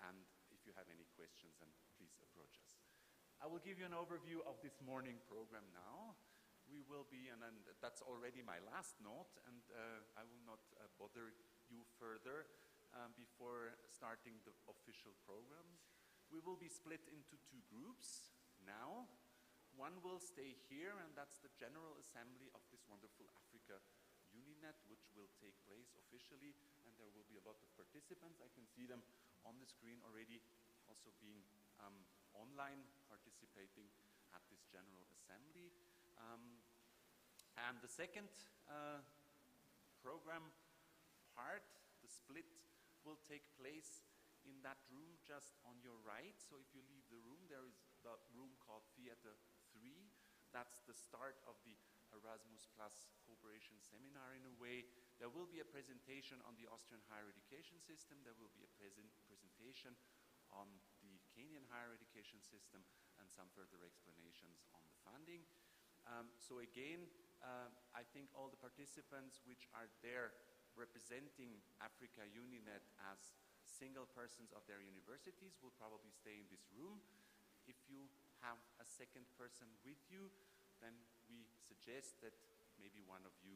and if you have any questions, then please approach us. I will give you an overview of this morning program now. We will be, and that's already my last note, and I will not bother you further before starting the official program. We will be split into two groups now. One will stay here, and that's the General Assembly of this wonderful Africa-UniNet, which will take place officially, and there will be a lot of participants. I can see them on the screen already, also being online participating at this General Assembly. And the second program part, the split, will take place in that room just on your right. So if you leave the room, there is the room called Theater 3. That's the start of the Erasmus Plus Cooperation Seminar in a way. There will be a presentation on the Austrian higher education system. There will be a presentation on the Kenyan higher education system and some further explanations on the funding. So again, I think all the participants which are there representing Africa-UniNet as single persons of their universities will probably stay in this room. If you have a second person with you, then we suggest that maybe one of you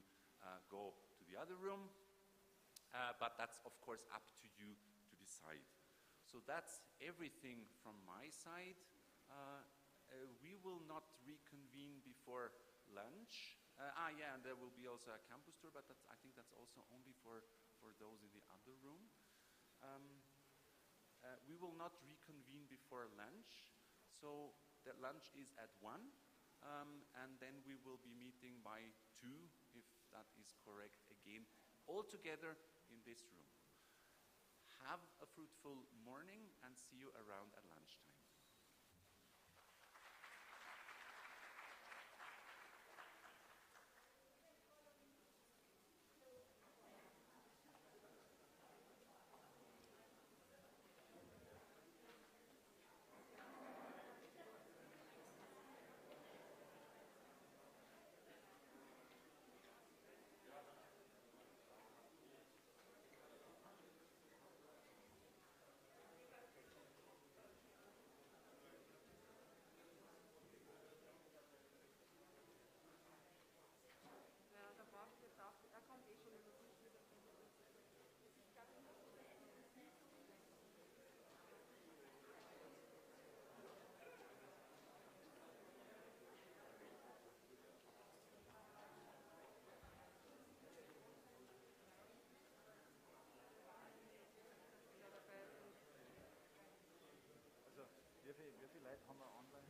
go to the other room, but that's of course up to you to decide. So that's everything from my side. We will not reconvene before lunch. Yeah, and there will be also a campus tour, but I think that's also only for those in the other room. We will not reconvene before lunch, so the lunch is at 1, and then we will be meeting by 2, if that is correct, again, all together in this room. Have a fruitful morning and see you around at lunchtime. Wie viele Leute haben wir online?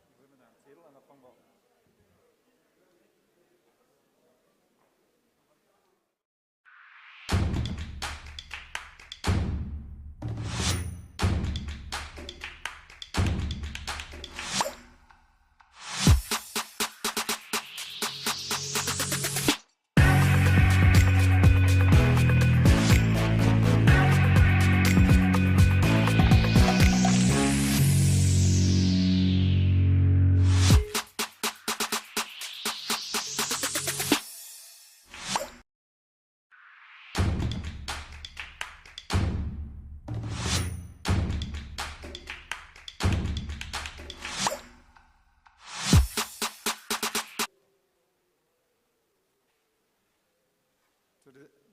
Ich hole mir noch einen Zettel und dann fangen wir an.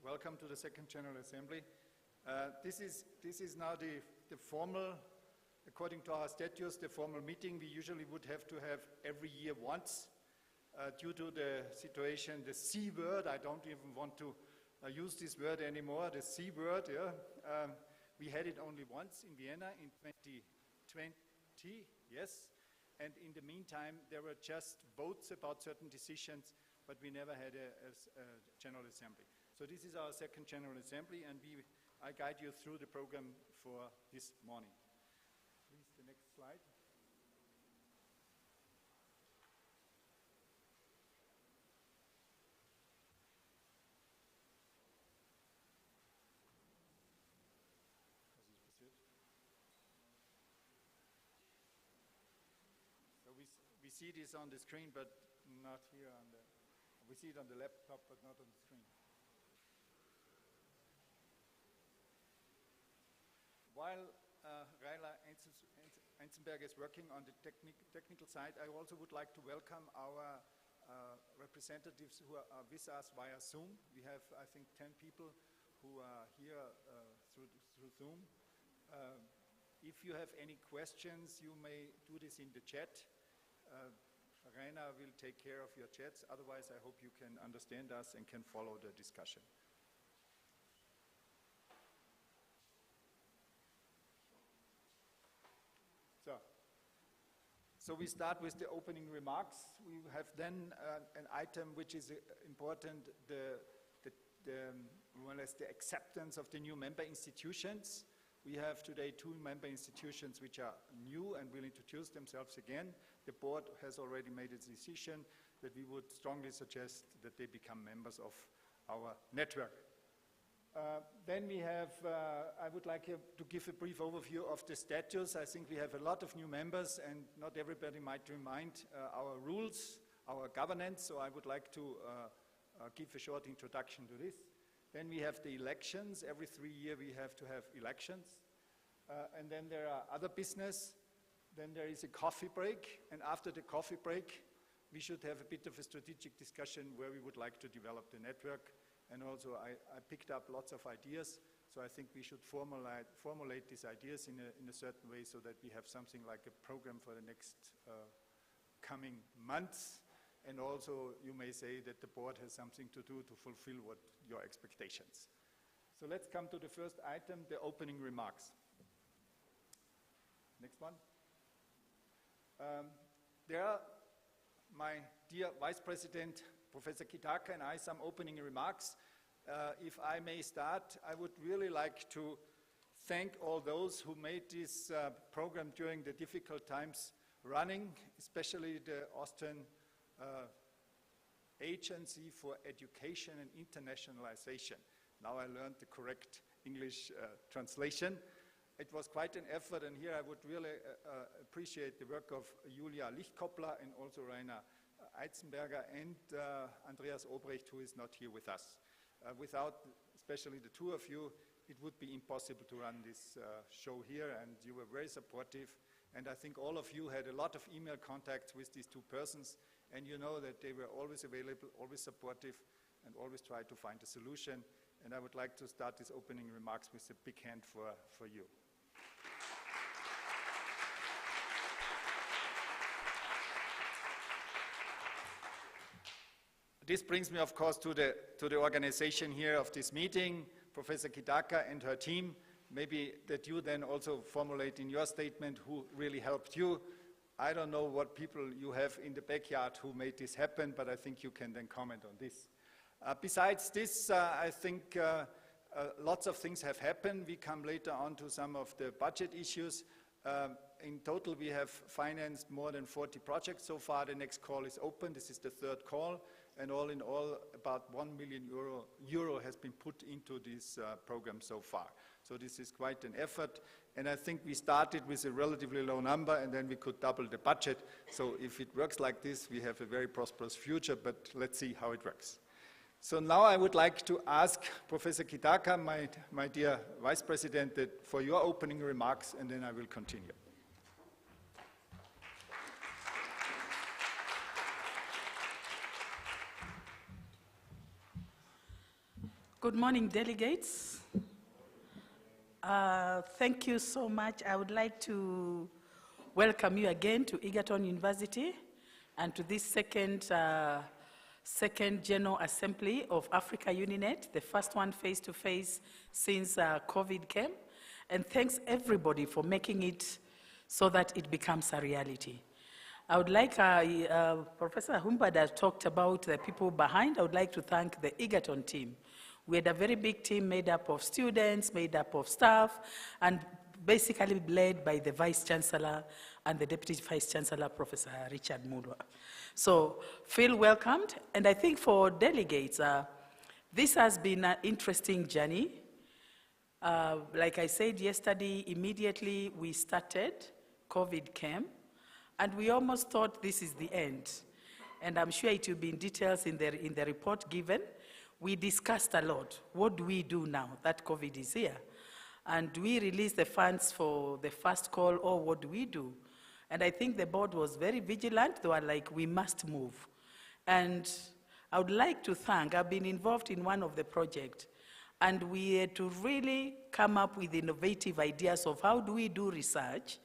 Welcome to the second General Assembly. This is now the formal, according to our statutes, the formal meeting we usually would have to have every year once. Due to the situation, the C word, I don't even want to use this word anymore, the C word, yeah. We had it only once in Vienna in 2020, yes. And in the meantime, there were just votes about certain decisions, but we never had a General Assembly. So this is our second General Assembly, and I guide you through the program for this morning. Please, the next slide. see this on the screen, but not here on the, we see it on the laptop, but not on the screen. While Raila Enzenberger is working on the technical side, I also would like to welcome our representatives who are with us via Zoom. We have, I think, 10 people who are here through Zoom. If you have any questions, you may do this in the chat. Raina will take care of your chats. Otherwise, I hope you can understand us and can follow the discussion. So we start with the opening remarks. We have then an item which is important, more or less the acceptance of the new member institutions. We have today 2 member institutions which are new and will introduce themselves again. The board has already made its decision that we would strongly suggest that they become members of our network. Then we have, I would like to give a brief overview of the status. I think we have a lot of new members and not everybody might remind our rules, our governance, so I would like to give a short introduction to this. Then we have the elections. Every 3 years we have to have elections. And then there are other business. Then there is a coffee break, and after the coffee break we should have a bit of a strategic discussion where we would like to develop the network. And also I picked up lots of ideas, so I think we should formulate these ideas in a certain way so that we have something like a program for the next coming months. And also you may say that the board has something to do to fulfill what your expectations. So let's come to the first item, the opening remarks. Next one. There are my dear Vice President Professor Kitaka and I some opening remarks. If I may start, I would really like to thank all those who made this program during the difficult times running, especially the Austrian Agency for Education and Internationalization. Now I learned the correct English translation. It was quite an effort, and here I would really appreciate the work of Julia Lichtkoppler and also Raina Eitzenberger and Andreas Obrecht, who is not here with us. Without especially the 2 of you, it would be impossible to run this show here, and you were very supportive. And I think all of you had a lot of email contacts with these 2 persons, and you know that they were always available, always supportive, and always tried to find a solution. And I would like to start these opening remarks with a big hand for you. This brings me, of course, to the organization here of this meeting, Professor Kitaka and her team. Maybe that you then also formulate in your statement who really helped you. I don't know what people you have in the backyard who made this happen, but I think you can then comment on this. Besides this, I think lots of things have happened. We come later on to some of the budget issues. In total, we have financed more than 40 projects so far. The next call is open. This is the 3rd call. And all in all, about 1 million euro has been put into this program so far. So this is quite an effort. And I think we started with a relatively low number, and then we could double the budget. So if it works like this, we have a very prosperous future, but let's see how it works. So now I would like to ask Professor Kitaka, my dear Vice President, for your opening remarks, and then I will continue. Good morning, delegates. Thank you so much. I would like to welcome you again to Egerton University and to this second General Assembly of Africa-UniNet, the first one face-to-face since COVID came. And thanks everybody for making it so that it becomes a reality. I would like, Professor Humbada talked about the people behind. I would like to thank the Egerton team. We had a very big team made up of students, made up of staff, and basically led by the Vice Chancellor and the Deputy Vice Chancellor, Professor Richard Mudwa. So feel welcomed, and I think for delegates, this has been an interesting journey. Like I said yesterday, immediately we started, COVID came, And we almost thought this is the end. And I'm sure it will be in details in the report given. We discussed a lot. What do we do now that COVID is here? And do we release the funds for the first call, or what do we do? And I think the board was very vigilant. They were like, we must move. And I would like to thank, I've been involved in one of the projects, and we had to really come up with innovative ideas of how do we do research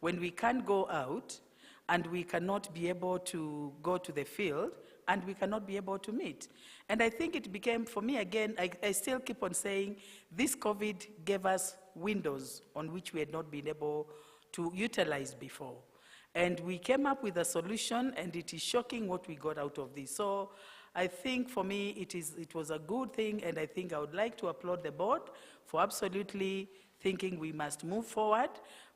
when we can't go out and we cannot be able to go to the field and we cannot be able to meet. And I think it became, for me again, I still keep on saying, this COVID gave us windows on which we had not been able to utilize before. And we came up with a solution, and it is shocking what we got out of this. So I think for me, it was a good thing, and I think I would like to applaud the board for absolutely thinking we must move forward,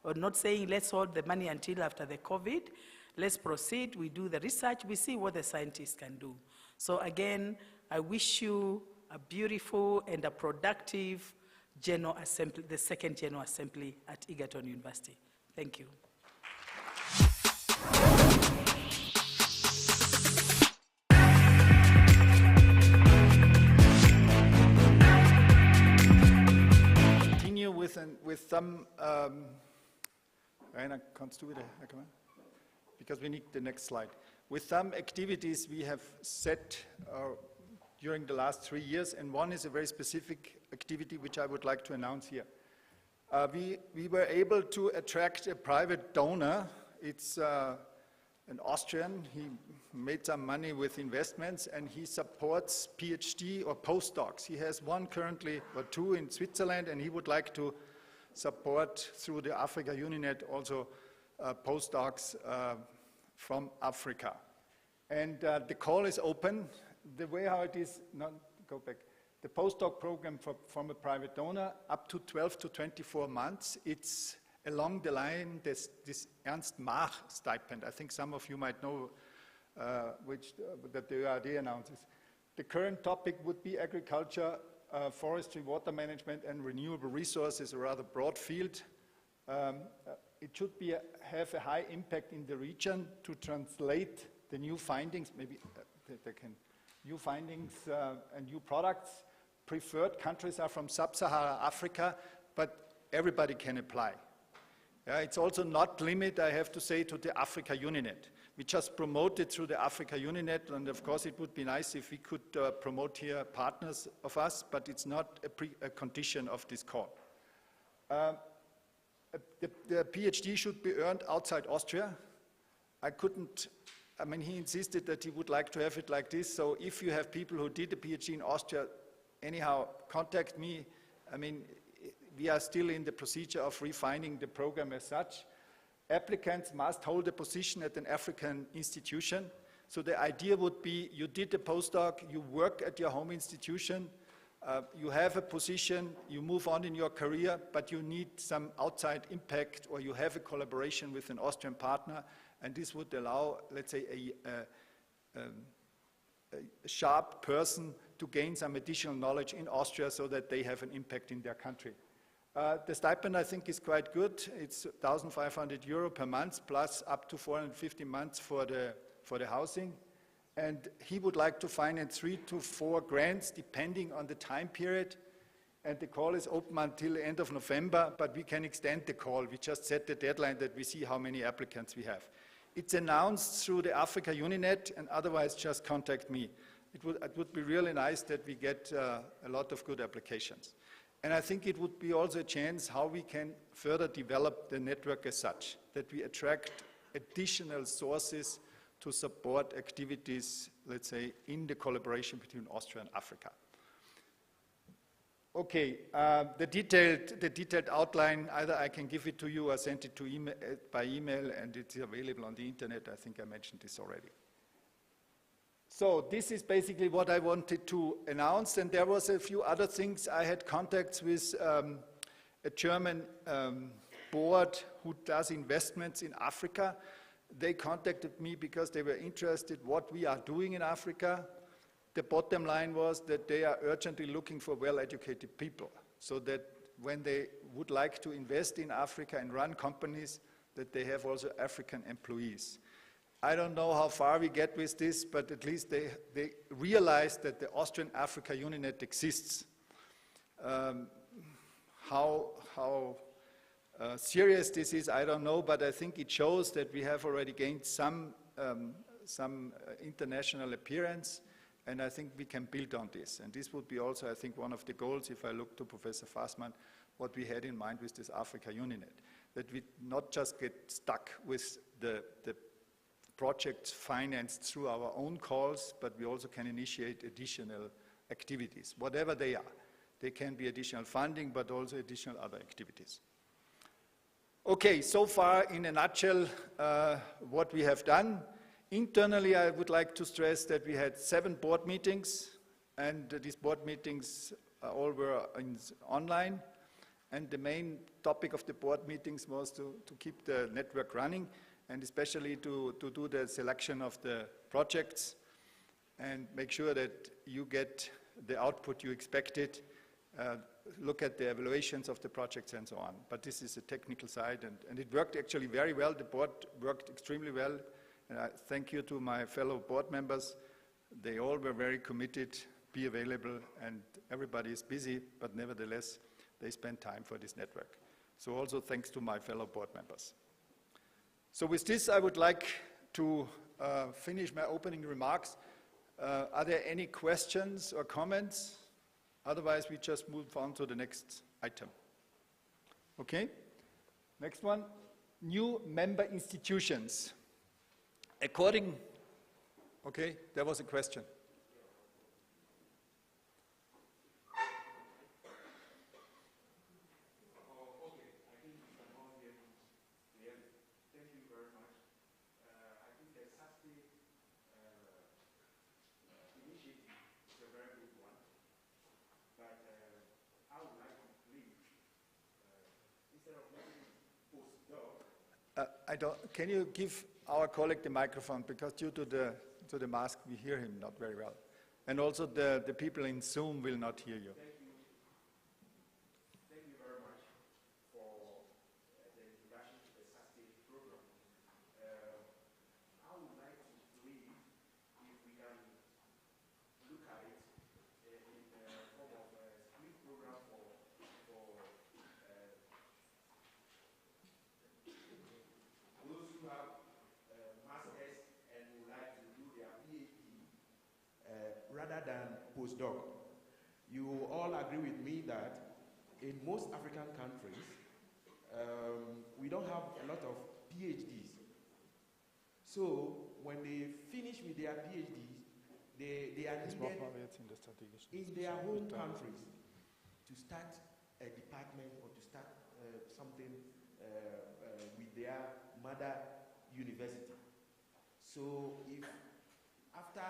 or not saying let's hold the money until after the COVID. Let's proceed, we do the research, we see what the scientists can do. So again, I wish you a beautiful and a productive General Assembly, the second General Assembly at Egerton University. Thank you. Continue with some, Rainer, kannst du wieder, because we need the next slide. With some activities we have set during the last 3 years, and one is a very specific activity which I would like to announce here. We were able to attract a private donor. It's an Austrian. He made some money with investments, and he supports PhD or postdocs. He has one currently, or two in Switzerland, and he would like to support through the Africa-UniNet also postdocs from Africa. And the call is open. The way how it is, go back. The postdoc program from a private donor, up to 12 to 24 months, it's along the line, this Ernst Mach stipend. I think some of you might know that the ARD announces. The current topic would be agriculture, forestry, water management, and renewable resources, a rather broad field. It should have a high impact in the region to translate the new findings, maybe new findings and new products. Preferred countries are from sub-Saharan Africa, but everybody can apply. It's also not limited, I have to say, to the Africa-UniNet. We just promote it through the Africa-UniNet, and of course it would be nice if we could promote here partners of us, but it's not a condition of this call. The PhD should be earned outside Austria. He insisted that he would like to have it like this, so if you have people who did a PhD in Austria, anyhow, contact me. We are still in the procedure of refining the program as such. Applicants must hold a position at an African institution. So the idea would be you did a postdoc, you work at your home institution, you have a position, you move on in your career, but you need some outside impact, or you have a collaboration with an Austrian partner, and this would allow, let's say, a sharp person to gain some additional knowledge in Austria so that they have an impact in their country. The stipend, I think, is quite good. It's 1,500 euro per month, plus up to 450 months for the housing. And he would like to finance 3 to 4 grants, depending on the time period. And the call is open until the end of November, but we can extend the call. We just set the deadline that we see how many applicants we have. It's announced through the Africa-UniNet, and otherwise just contact me. It would be really nice that we get a lot of good applications. And I think it would be also a chance how we can further develop the network as such, that we attract additional sources to support activities, let's say, in the collaboration between Austria and Africa. Okay, the detailed outline, either I can give it to you or send it to by email, and it's available on the internet. I think I mentioned this already. So this is basically what I wanted to announce, and there was a few other things. I had contacts with a German board who does investments in Africa. They contacted me because they were interested what we are doing in Africa. The bottom line was that they are urgently looking for well-educated people, so that when they would like to invest in Africa and run companies, that they have also African employees. I don't know how far we get with this, but at least they realize that the Austrian Africa-UniNet exists. How serious this is, I don't know, but I think it shows that we have already gained some international appearance, and I think we can build on this. And this would be also, I think, one of the goals, if I look to Professor Fassmann, what we had in mind with this Africa-UniNet, that we not just get stuck with the projects financed through our own calls, but we also can initiate additional activities, whatever they are. They can be additional funding, but also additional other activities. Okay, so far in a nutshell, what we have done. Internally, I would like to stress that we had 7 board meetings, and these board meetings all were online. And the main topic of the board meetings was to keep the network running, and especially to do the selection of the projects and make sure that you get the output you expected, look at the evaluations of the projects and so on. But this is a technical side, and it worked actually very well. The board worked extremely well, and I thank you to my fellow board members. They all were very committed, be available, and everybody is busy, but nevertheless, they spend time for this network. So also thanks to my fellow board members. So with this, I would like to finish my opening remarks. Are there any questions or comments? Otherwise, we just move on to the next item. Okay? Next one, new member institutions. Okay, there was a question. Can you give our colleague the microphone, because due to the mask we hear him not very well. And also the people in Zoom will not hear you. Thank you very much for the introduction to the SASTI program. I would like to believe if we can look at it in the form of a split program for those who have masters and would like to do their PhD rather than postdoc. You all agree with me that in most African countries, we don't have a lot of PhDs. So when they finish with their PhDs, they are needed in their home countries to start a department or to start something with their mother university. So if after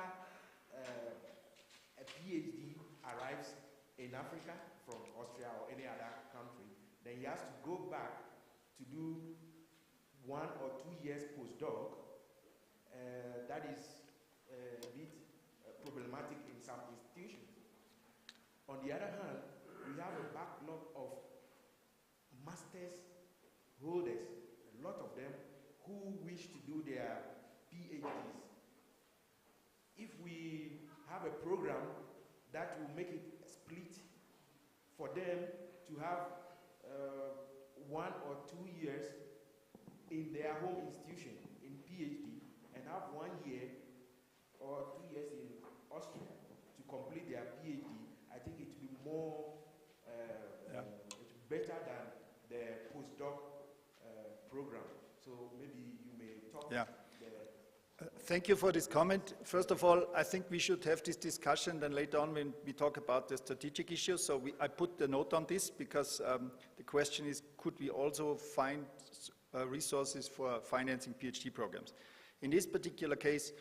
a PhD arrives in Africa from Austria or any other country, then he has to go back to do 1 or 2 years postdoc. That is a bit problematic in some institutions. On the other hand, we have a backlog of master's holders, a lot of them who wish to do their PhDs. If we have a program that will make it split for them to have 1 or 2 years in their home institution in PhD and have 1 year or 2 years in Austria to complete their PhD, I think it will be more better than the postdoc program. So maybe you may talk. Yeah. Thank you for this comment. First of all, I think we should have this discussion then later on when we talk about the strategic issues. So I put the note on this because the question is, could we also find resources for financing PhD programs? In this particular case,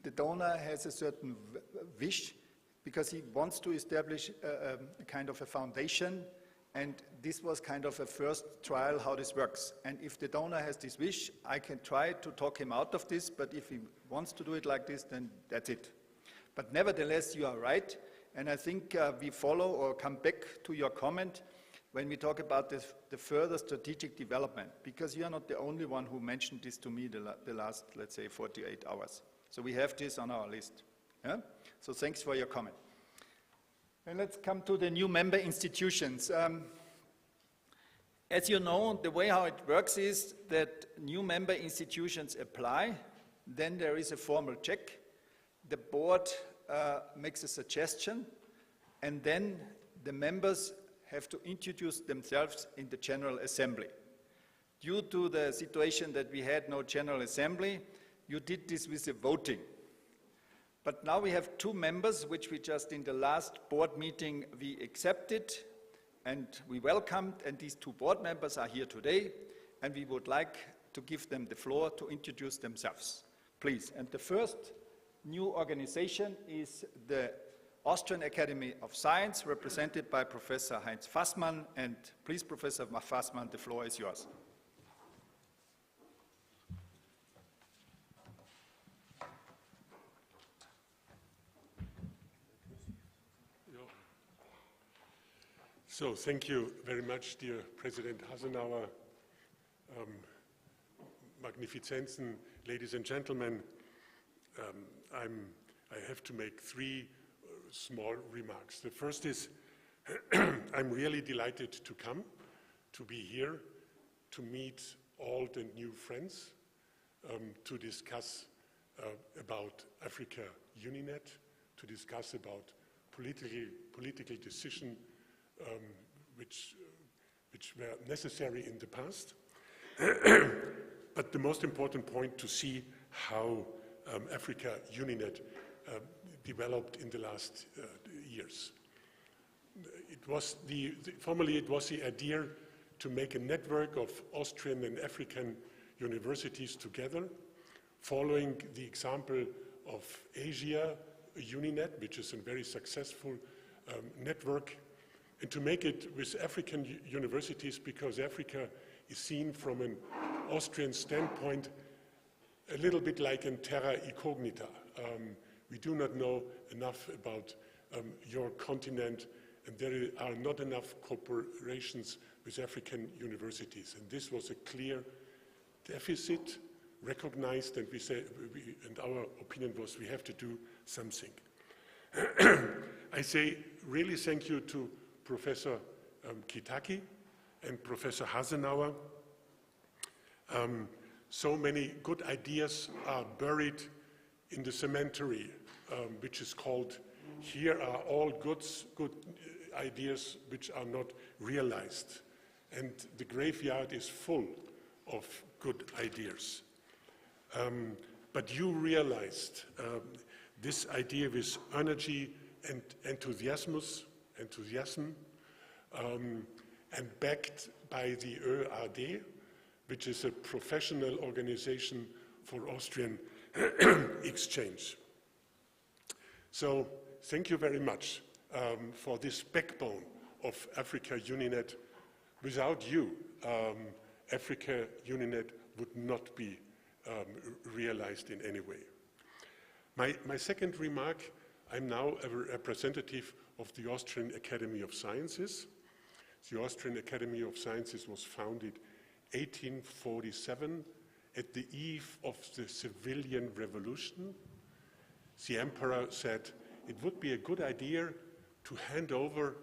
the donor has a certain wish because he wants to establish a kind of a foundation, and this was kind of a first trial how this works. And if the donor has this wish, I can try to talk him out of this, but if he wants to do it like this, then that's it. But nevertheless, you are right, and I think we follow or come back to your comment when we talk about the further strategic development, because you are not the only one who mentioned this to me the last, let's say, 48 hours. So we have this on our list. Yeah? So thanks for your comment. And let's come to the new member institutions. As you know, the way how it works is that new member institutions apply, then there is a formal check, the board makes a suggestion, and then the members have to introduce themselves in the General Assembly. Due to the situation that we had no General Assembly, you did this with a voting. But now we have 2 members, which we just in the last board meeting we accepted and we welcomed, and these 2 board members are here today, and we would like to give them the floor to introduce themselves. Please. And the first new organization is the Austrian Academy of Science, represented by Professor Heinz Fassmann. And please, Professor Fassmann, the floor is yours. So thank you very much, dear President Hasenauer, Magnificenzen, ladies and gentlemen. I have to make 3 small remarks. The first is, I'm really delighted to come, to be here, to meet old and new friends, to discuss about Africa-UniNet, to discuss about political decision which were necessary in the past. But the most important point, to see how Africa-UniNet developed in the last years. Formerly it was the idea to make a network of Austrian and African universities together, following the example of Asia-UniNet, which is a very successful network, and to make it with African universities, because Africa is seen from an Austrian standpoint a little bit like in terra incognita. We do not know enough about your continent, and there are not enough cooperations with African universities. And this was a clear deficit, recognized, and and our opinion was we have to do something. I say really thank you to Professor Kitaki and Professor Hasenauer. So many good ideas are buried in the cemetery, which is called, here are all good ideas which are not realized. And the graveyard is full of good ideas. But you realized this idea with energy and enthusiasm, and backed by the ÖAD, which is a professional organization for Austrian exchange. So thank you very much for this backbone of Africa-UniNet. Without you, Africa-UniNet would not be realized in any way. My second remark, I'm now a representative of the Austrian Academy of Sciences. The Austrian Academy of Sciences was founded 1847 at the eve of the civilian revolution. The emperor said it would be a good idea to hand over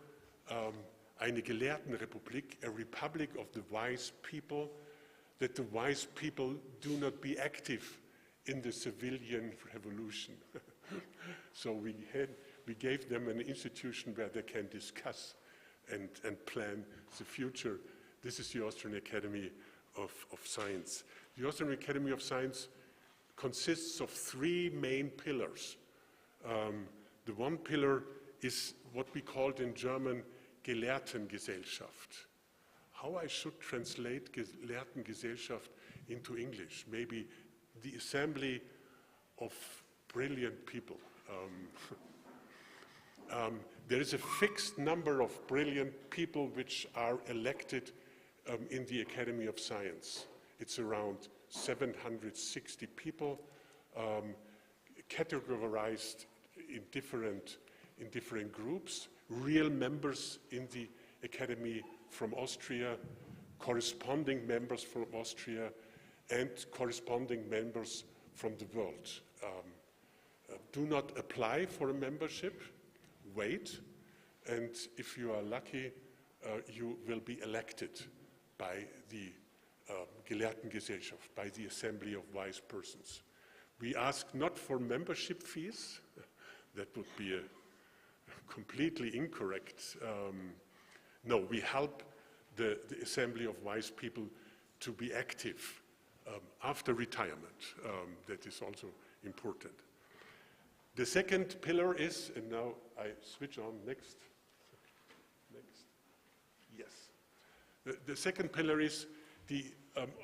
eine Gelehrtenrepublik, a republic of the wise people, that the wise people do not be active in the civilian revolution. So we gave them an institution where they can discuss and plan the future. This is the Austrian Academy of Science. The Austrian Academy of Science consists of 3 main pillars. The one pillar is what we called in German Gelehrtengesellschaft. How I should translate Gelehrtengesellschaft into English? Maybe the assembly of brilliant people. There is a fixed number of brilliant people which are elected in the Academy of Science. It's around 760 people, categorized in different groups, real members in the Academy from Austria, corresponding members from Austria, and corresponding members from the world. Do not apply for a membership, wait, and if you are lucky, you will be elected by the Gelehrtengesellschaft, by the Assembly of Wise Persons. We ask not for membership fees, that would be a completely incorrect. No, we help the Assembly of Wise People to be active after retirement. That is also important. The second pillar is, and now I switch on, next. Yes. The second pillar is the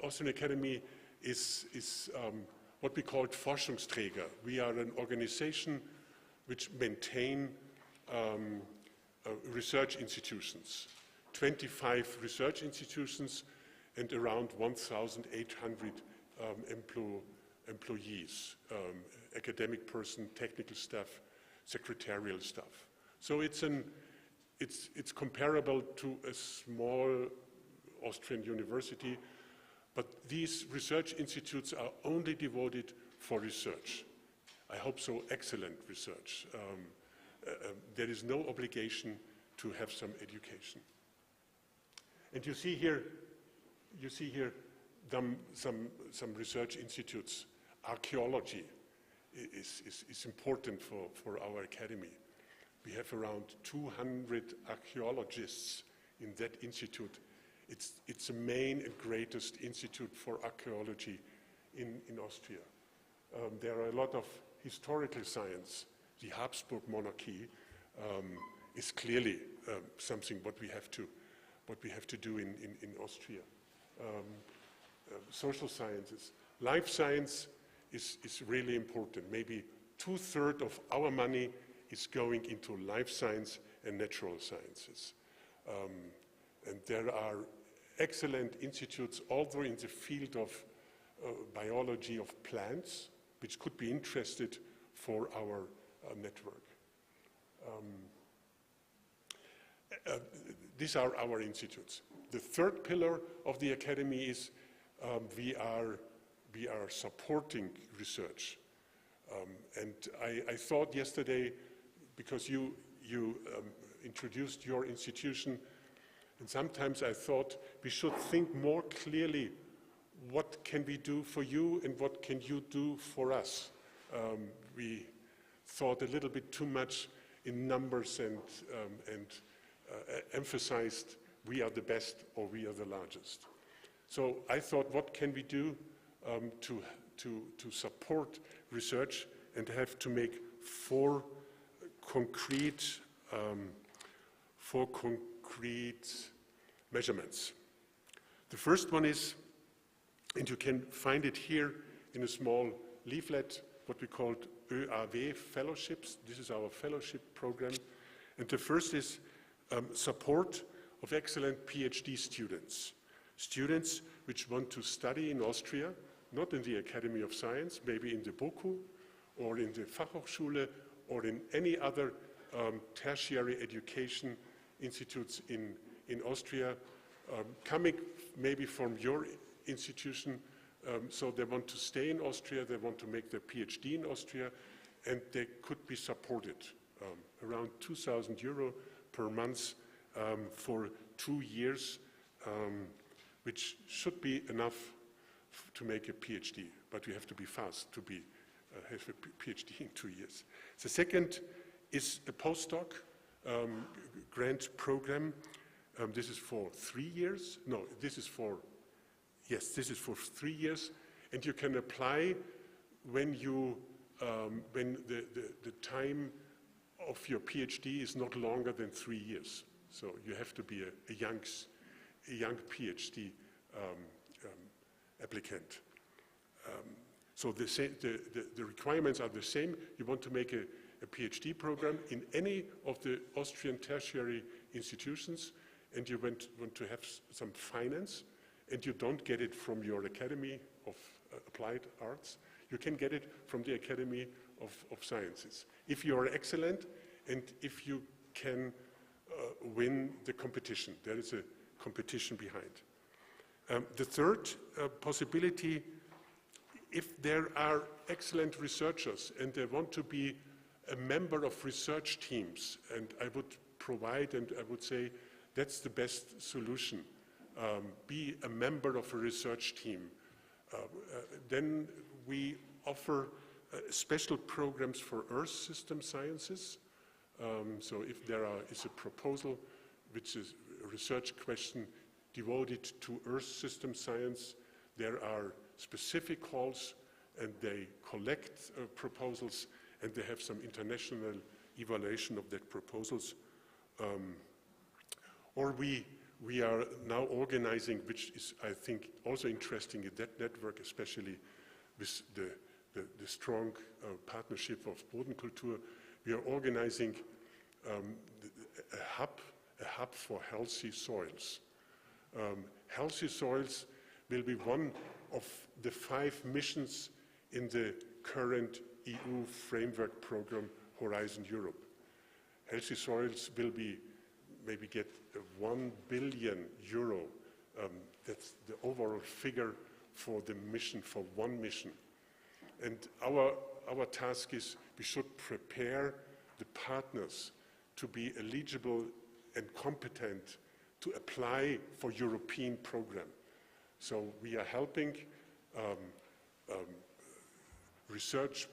Austrian Academy is what we call Forschungsträger. We are an organization which maintain research institutions, 25 research institutions and around 1,800 employees, academic person, technical staff, secretarial staff. So it's comparable to a small Austrian university, but these research institutes are only devoted for research. I hope so, excellent research. There is no obligation to have some education. And you see here some research institutes. Archaeology is important for our academy. We have around 200 archaeologists in that institute. It's the main and greatest institute for archaeology in Austria. There are a lot of historical science. The Habsburg monarchy is clearly something what we have to do in Austria. Social sciences, life science is really important. Maybe 2/3 of our money is going into life science and natural sciences. And there are excellent institutes also in the field of biology of plants, which could be interested for our network. These are our institutes. The third pillar of the academy is we are supporting research. And I thought yesterday, because you introduced your institution, and sometimes I thought we should think more clearly what can we do for you and what can you do for us. We thought a little bit too much in numbers and emphasized we are the best or we are the largest. So I thought, what can we do to support research, and have to make four concrete measurements. The first one is, and you can find it here in a small leaflet, what we called ÖAW fellowships. This is our fellowship program. And the first is support of excellent PhD students. Students which want to study in Austria, not in the Academy of Science, maybe in the BOKU or in the Fachhochschule or in any other tertiary education institutes in Austria, coming maybe from your institution, so they want to stay in Austria, they want to make their PhD in Austria, and they could be supported. Around 2,000 euro per month for 2 years, which should be enough to make a PhD, but you have to be fast to have a PhD in 2 years. The second is a postdoc grant program. This is for 3 years. No, this is for 3 years, and you can apply when the time of your PhD is not longer than 3 years. So you have to be a young PhD applicant. So the requirements are the same. You want to make a PhD program in any of the Austrian tertiary institutions, and you want to have some finance, and you don't get it from your Academy of Applied Arts. You can get it from the Academy of Sciences. If you are excellent, and if you can win the competition. There is a competition behind. The third possibility, if there are excellent researchers and they want to be a member of research teams, and I would provide and I would say that's the best solution, be a member of a research team. Then we offer special programs for Earth system sciences. So if there is a proposal which is a research question devoted to Earth system science, there are specific calls and they collect proposals and they have some international evaluation of that proposals. Or we are now organizing, which is I think also interesting in that network, especially with the strong partnership of Bodenkultur, we are organizing a hub for healthy soils. Healthy soils will be one of the 5 missions in the current EU framework program Horizon Europe. Healthy soils will be maybe get 1 billion euro. That's the overall figure for the mission, for one mission. And our task is we should prepare the partners to be eligible and competent to apply for European program. So we are helping research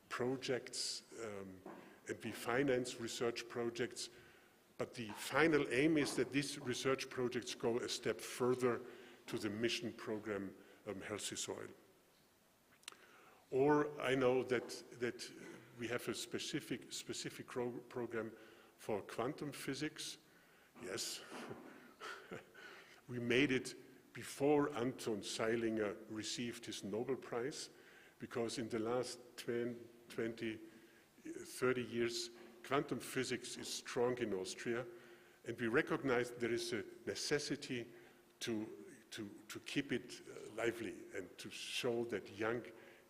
projects and we finance research projects, but the final aim is that these research projects go a step further to the mission program Healthy Soil. Or I know that we have a specific program for quantum physics. Yes, we made it before Anton Zeilinger received his Nobel Prize, because in the last 20, 30 years, quantum physics is strong in Austria, and we recognize there is a necessity to keep it lively and to show that young,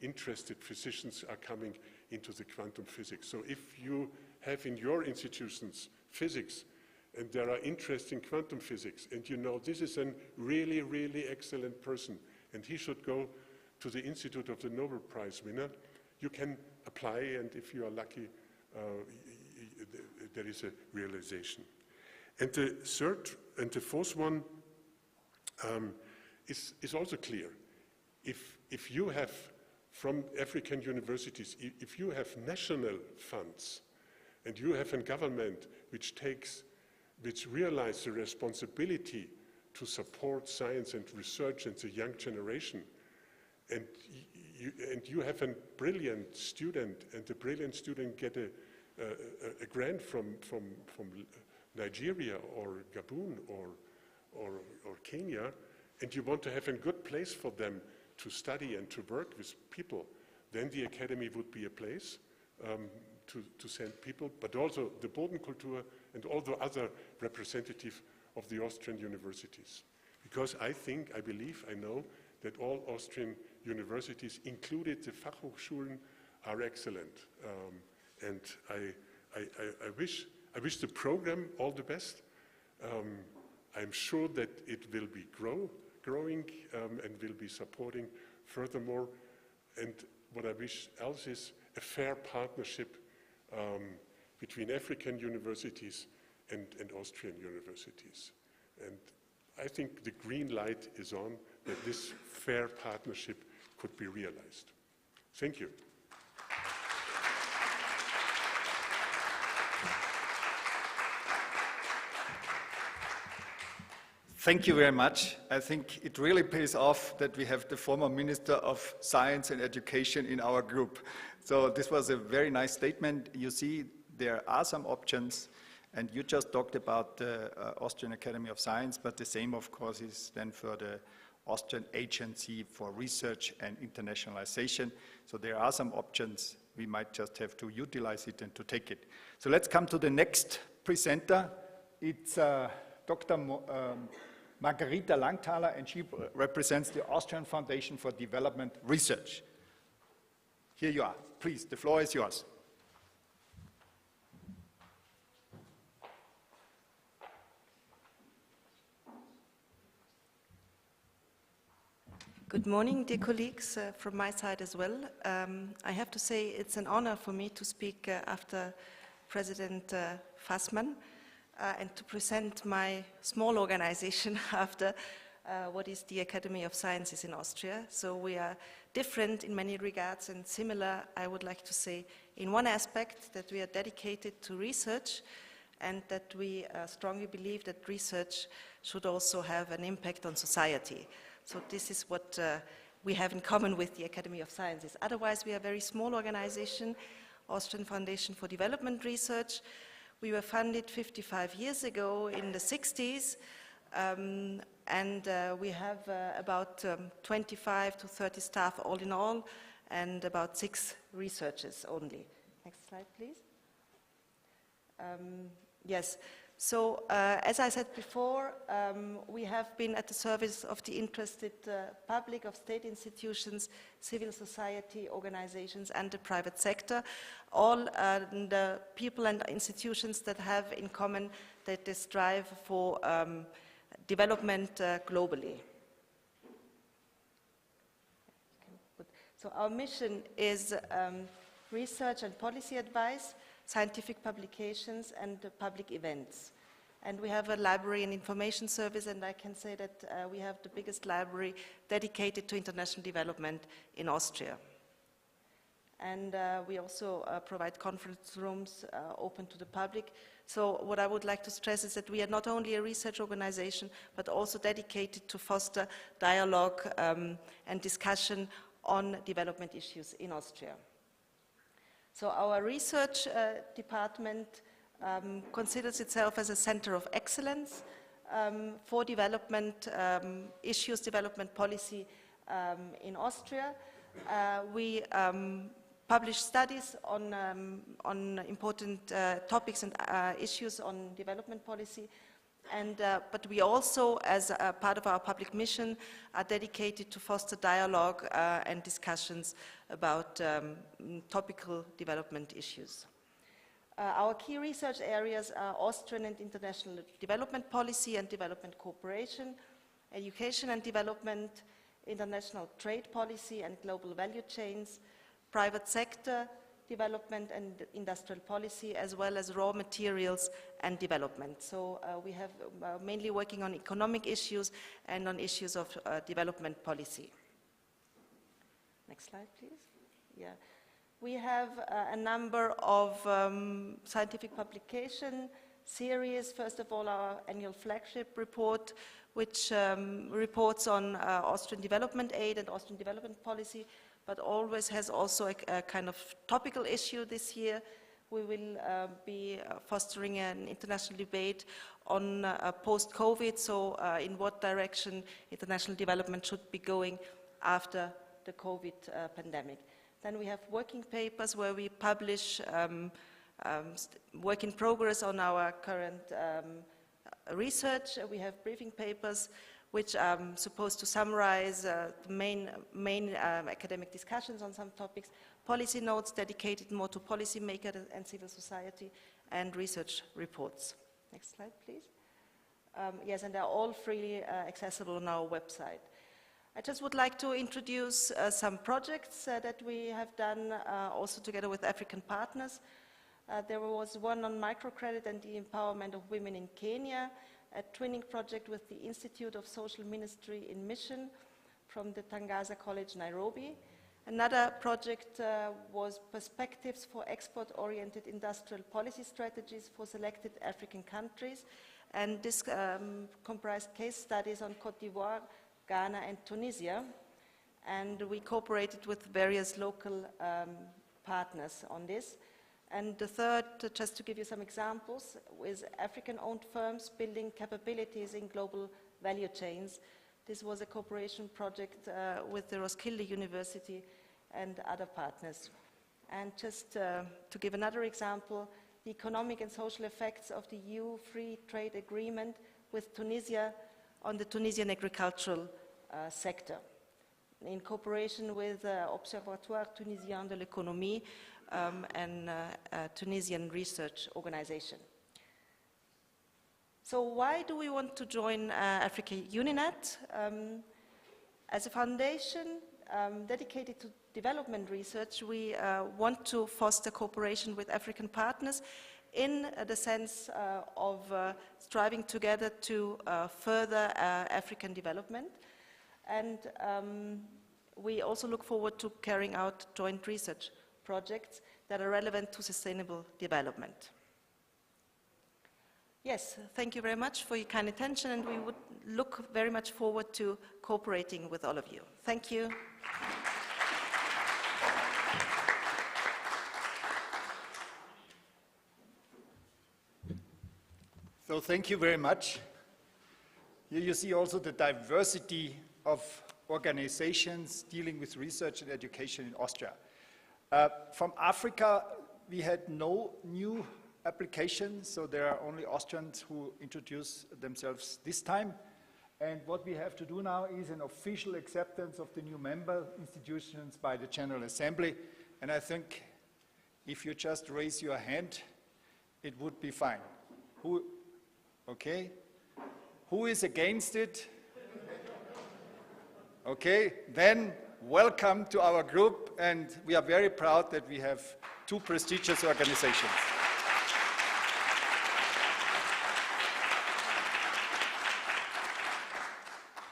interested physicians are coming into the quantum physics. So if you have in your institutions physics, and there are interest in quantum physics, and you know this is a really, really excellent person, and he should go to the Institute of the Nobel Prize winner, you can apply, and if you are lucky, there is a realization. And the third and the fourth one is also clear. If you have, from African universities, if you have national funds, and you have a government which realizes the responsibility to support science and research and the young generation, and you have a brilliant student, and the brilliant student get a grant from Nigeria or Gabon or Kenya, and you want to have a good place for them to study and to work with people, then the academy would be a place to send people, but also the Bodenkultur and all the other representatives of the Austrian universities. Because I believe, I know that all Austrian universities, included the Fachhochschulen, are excellent. And I wish the program all the best. I'm sure that it will be growing and will be supporting furthermore. And what I wish else is a fair partnership between African universities and Austrian universities. And I think the green light is on that this fair partnership could be realized. Thank you. Thank you very much. I think it really pays off that we have the former Minister of Science and Education in our group. So this was a very nice statement. You see, there are some options, and you just talked about the Austrian Academy of Science, but the same, of course, is then for the Austrian Agency for Research and Internationalization. So there are some options. We might just have to utilize it and to take it. So let's come to the next presenter. It's Dr. Margarita Langthaler, and she represents the Austrian Foundation for Development Research. Here you are. Please, the floor is yours. Good morning, dear colleagues, from my side as well. I have to say it's an honor for me to speak after President Fassmann and to present my small organization after what is the Academy of Sciences in Austria. So we are different in many regards and similar, I would like to say, in one aspect, that we are dedicated to research and that we strongly believe that research should also have an impact on society. So this is what we have in common with the Academy of Sciences. Otherwise, we are a very small organization, Austrian Foundation for Development Research. We were funded 55 years ago in the 60s, and we have about 25 to 30 staff all in all, and about 6 researchers only. Next slide, please. Yes. So, as I said before, we have been at the service of the interested public, of state institutions, civil society organizations, and the private sector, all the people and institutions that have in common that they strive for development globally. So our mission is research and policy advice, scientific publications, and public events. And we have a library and information service, and I can say that we have the biggest library dedicated to international development in Austria. And we also provide conference rooms open to the public. So what I would like to stress is that we are not only a research organization, but also dedicated to foster dialogue and discussion on development issues in Austria. So our research department considers itself as a center of excellence for development issues, development policy in Austria. We publish studies on important topics and issues on development policy. But we also, as a part of our public mission, are dedicated to foster dialogue and discussions about topical development issues. Our key research areas are Austrian and international development policy and development cooperation, education and development, international trade policy and global value chains, private sector development and industrial policy, as well as raw materials and development. So we have mainly working on economic issues and on issues of development policy. Next slide, please. Yeah. We have a number of scientific publication series. First of all, our annual flagship report, which reports on Austrian development aid and Austrian development policy, but always has also a kind of topical issue this year. We will be fostering an international debate on post-COVID, so in what direction international development should be going after the COVID pandemic. Then we have working papers where we publish work in progress on our current research. We have briefing papers which are supposed to summarize the main academic discussions on some topics, policy notes dedicated more to policymakers and civil society, and research reports. Next slide, please. Yes, and they're all freely accessible on our website. I just would like to introduce some projects that we have done also together with African partners. There was one on microcredit and the empowerment of women in Kenya, a twinning project with the Institute of Social Ministry in Mission from the Tangaza College, Nairobi. Another project was Perspectives for Export-Oriented Industrial Policy Strategies for Selected African Countries, and this comprised case studies on Côte d'Ivoire, Ghana, and Tunisia, and we cooperated with various local partners on this. And the third, just to give you some examples, is African-owned firms building capabilities in global value chains. This was a cooperation project with the Roskilde University and other partners. And just to give another example, the economic and social effects of the EU Free Trade Agreement with Tunisia on the Tunisian agricultural sector, in cooperation with Observatoire Tunisien de l'Économie, and Tunisian research organization. So why do we want to join Africa-UniNet? As a foundation dedicated to development research, we want to foster cooperation with African partners in the sense of striving together to further African development. And we also look forward to carrying out joint research projects that are relevant to sustainable development. Yes, thank you very much for your kind attention, and we would look very much forward to cooperating with all of you. Thank you. So thank you very much. Here you see also the diversity of organizations dealing with research and education in Austria. From Africa, we had no new applications, so there are only Austrians who introduce themselves this time. And what we have to do now is an official acceptance of the new member institutions by the General Assembly. And I think if you just raise your hand, it would be fine. Okay? Who is against it? Okay, then welcome to our group, and we are very proud that we have two prestigious organizations.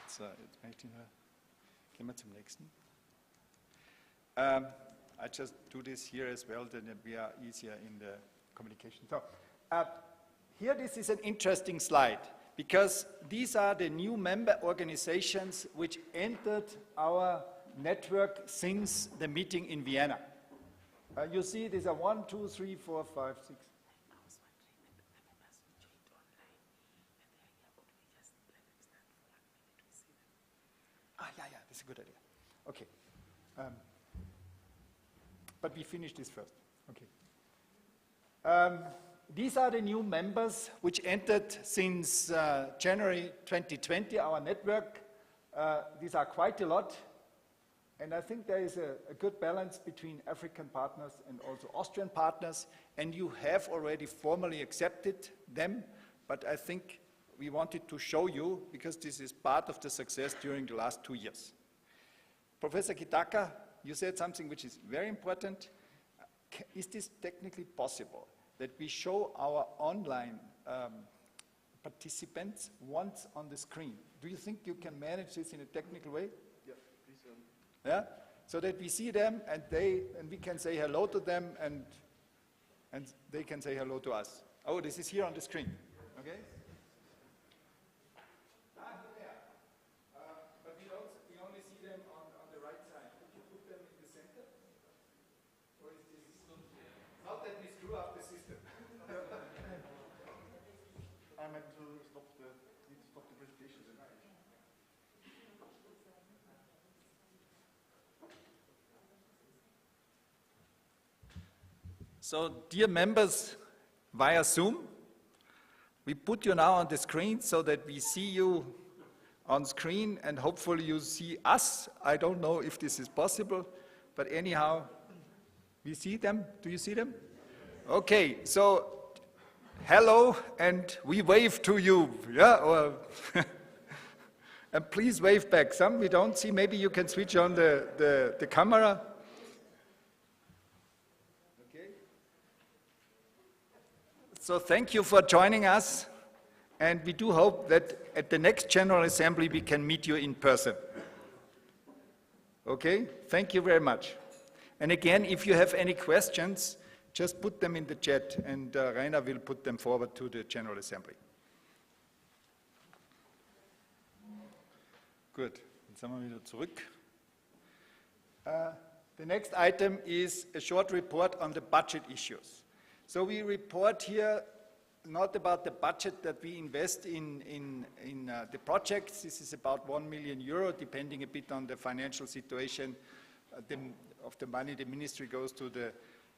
So, jetzt möchte ich nur, gehen wir zum nächsten. I just do this here as well, then we are easier in the communication. So, here this is an interesting slide, because these are the new member organizations which entered our network since the meeting in Vienna. You see, these are 1, 2, 3, 4, 5, 6. Yeah, that's a good idea. Okay. But we finish this first. Okay. These are the new members which entered since January 2020, our network. These are quite a lot. And I think there is a good balance between African partners and also Austrian partners. And you have already formally accepted them. But I think we wanted to show you, because this is part of the success during the last 2 years. Professor Kitaka, you said something which is very important. Is this technically possible, that we show our online participants once on the screen? Do you think you can manage this in a technical way? Yeah, please. Yeah? So that we see them and we can say hello to them and they can say hello to us. Oh, this is here on the screen. Okay? But we only see them on the right side. Could you put them in the center? Or is this not that we screw up the system? I meant to stop the presentation. So, dear members via Zoom, we put you now on the screen so that we see you on screen and hopefully you see us. I don't know if this is possible, but anyhow, we see them. Do you see them? Okay, so hello, and we wave to you. Yeah, or and please wave back. Some we don't see. Maybe you can switch on the camera. So thank you for joining us, and we do hope that at the next General Assembly we can meet you in person. Okay, thank you very much. And again, if you have any questions, just put them in the chat, and Rainer will put them forward to the General Assembly. Good, jetzt sind wir wieder zurück. The next item is a short report on the budget issues. So we report here not about the budget that we invest in the projects. This is about 1 million euro, depending a bit on the financial situation of the money the ministry goes to the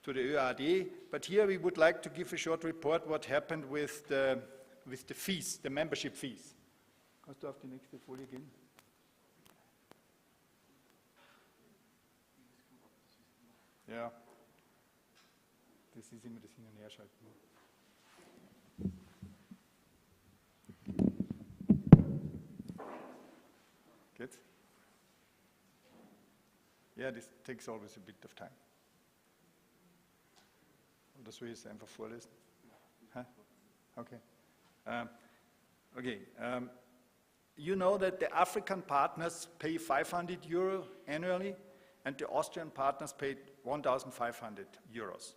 ÖAD. But here we would like to give a short report what happened with the fees, the membership fees. Kannst du auf die nächste Folie gehen? Ja. Das ist immer das Hin- und Herschalten. Geht's? Yeah, this takes always a bit of time. Das will ich einfach vorlesen. Huh? Okay. You know that the African partners pay 500 euro annually, and the Austrian partners paid 1,500 euros.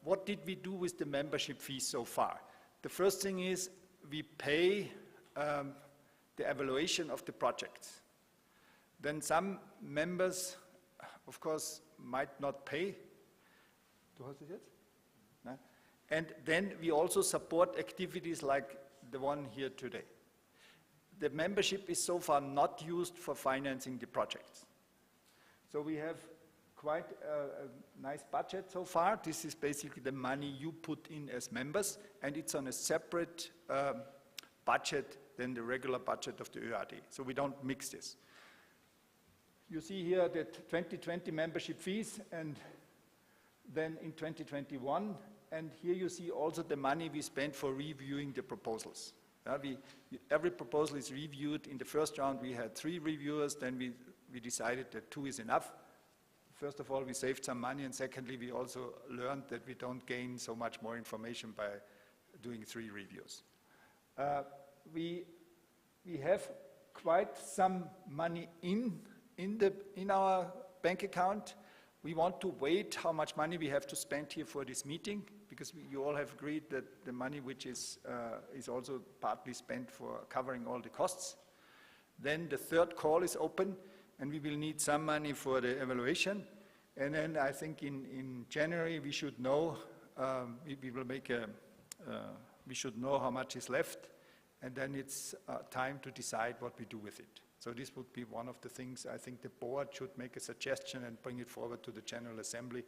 What did we do with the membership fees so far? The first thing is we pay the evaluation of the projects. Then some members, of course, might not pay. Du hast es jetzt? No? And then we also support activities like the one here today. The membership is so far not used for financing the projects. So we have quite a nice budget so far. This is basically the money you put in as members, and it's on a separate budget than the regular budget of the ÖAD. So we don't mix this. You see here the 2020 membership fees, and then in 2021, and here you see also the money we spent for reviewing the proposals. Every proposal is reviewed. In the first round we had 3 reviewers, then we decided that 2 is enough. First of all, we saved some money, and secondly, we also learned that we don't gain so much more information by doing 3 reviews. We have quite some money in our bank account. We want to wait how much money we have to spend here for this meeting, because you all have agreed that the money which is also partly spent for covering all the costs. Then the third call is open, and we will need some money for the evaluation. And then I think in January we should know, we should know how much is left, and then it's time to decide what we do with it. So this would be one of the things I think the board should make a suggestion and bring it forward to the General Assembly,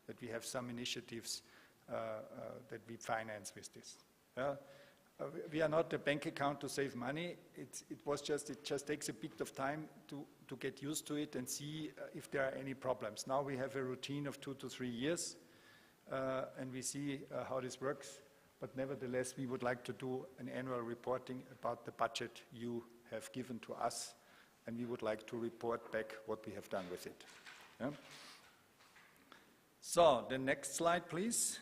that we have some initiatives that we finance with this. We are not a bank account to save money. It just takes a bit of time to get used to it and see if there are any problems. Now we have a routine of 2 to 3 years, and we see how this works. But nevertheless, we would like to do an annual reporting about the budget you have given to us, and we would like to report back what we have done with it. Yeah? So, the next slide, please.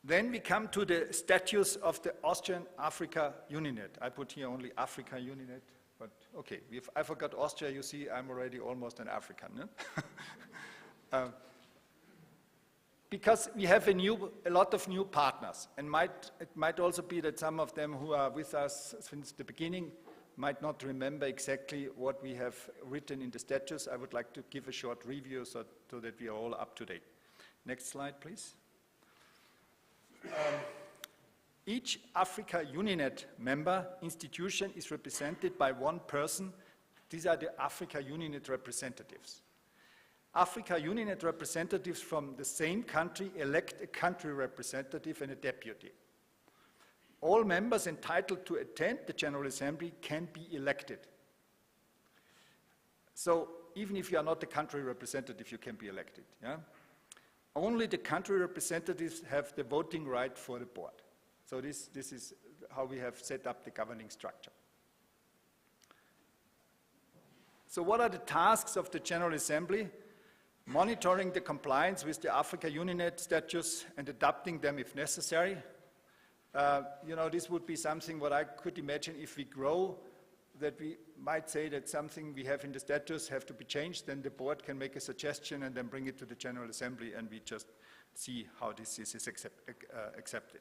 Then we come to the status of the Austrian Africa-UniNet. I put here only Africa-UniNet, but okay, if I forgot Austria, you see I'm already almost an African. No? Because we have a lot of new partners, and it might also be that some of them who are with us since the beginning might not remember exactly what we have written in the statutes. I would like to give a short review so that we are all up to date. Next slide, please. Each Africa-UniNet member institution is represented by one person. These are the Africa-UniNet representatives. Africa-UniNet representatives from the same country elect a country representative and a deputy. All members entitled to attend the General Assembly can be elected. So even if you are not the country representative, you can be elected. Yeah? Only the country representatives have the voting right for the board. So this is how we have set up the governing structure. So what are the tasks of the General Assembly? Monitoring the compliance with the Africa-UniNet statutes and adapting them if necessary. This would be something what I could imagine if we grow, that we might say that something we have in the statutes have to be changed, then the board can make a suggestion and then bring it to the General Assembly, and we just see how this is accepted.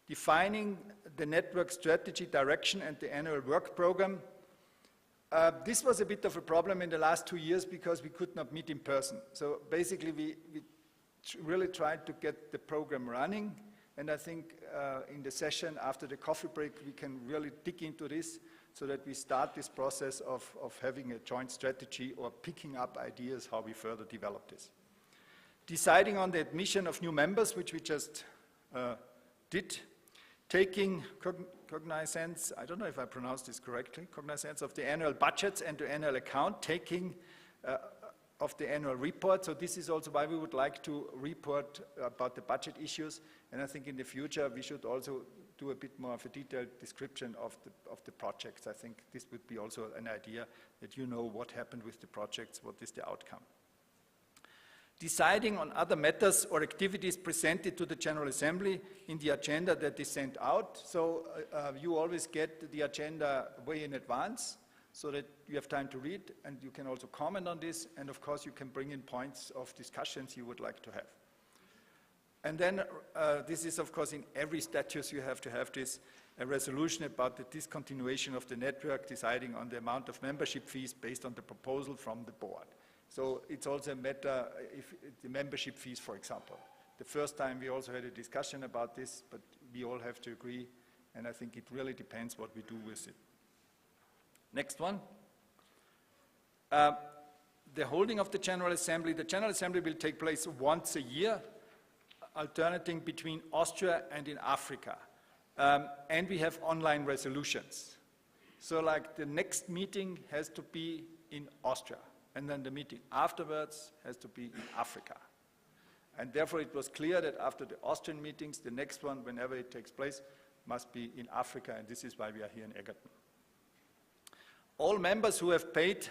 Defining the network strategy direction and the annual work program. This was a bit of a problem in the last 2 years because we could not meet in person. So basically we really tried to get the program running, and I think in the session after the coffee break we can really dig into this so that we start this process of having a joint strategy or picking up ideas how we further develop this. Deciding on the admission of new members, which we just did. Taking cognizance, I don't know if I pronounced this correctly, cognizance of the annual budgets and the annual account, taking of the annual report. So this is also why we would like to report about the budget issues, and I think in the future we should also do a bit more of a detailed description of the projects. I think this would be also an idea that you know what happened with the projects, what is the outcome. Deciding on other matters or activities presented to the General Assembly in the agenda that is sent out. So you always get the agenda way in advance so that you have time to read, and you can also comment on this, and of course you can bring in points of discussions you would like to have. And then this is of course in every statute you have to have this, a resolution about the discontinuation of the network, deciding on the amount of membership fees based on the proposal from the board. So it's also a matter if the membership fees, for example. The first time we also had a discussion about this, but we all have to agree, and I think it really depends what we do with it. Next one. The holding of the General Assembly. The General Assembly will take place once a year, alternating between Austria and in Africa. And we have online resolutions. So like the next meeting has to be in Austria, and then the meeting afterwards has to be in Africa. And therefore it was clear that after the Austrian meetings, the next one, whenever it takes place, must be in Africa, and this is why we are here in Egerton. All members who have paid,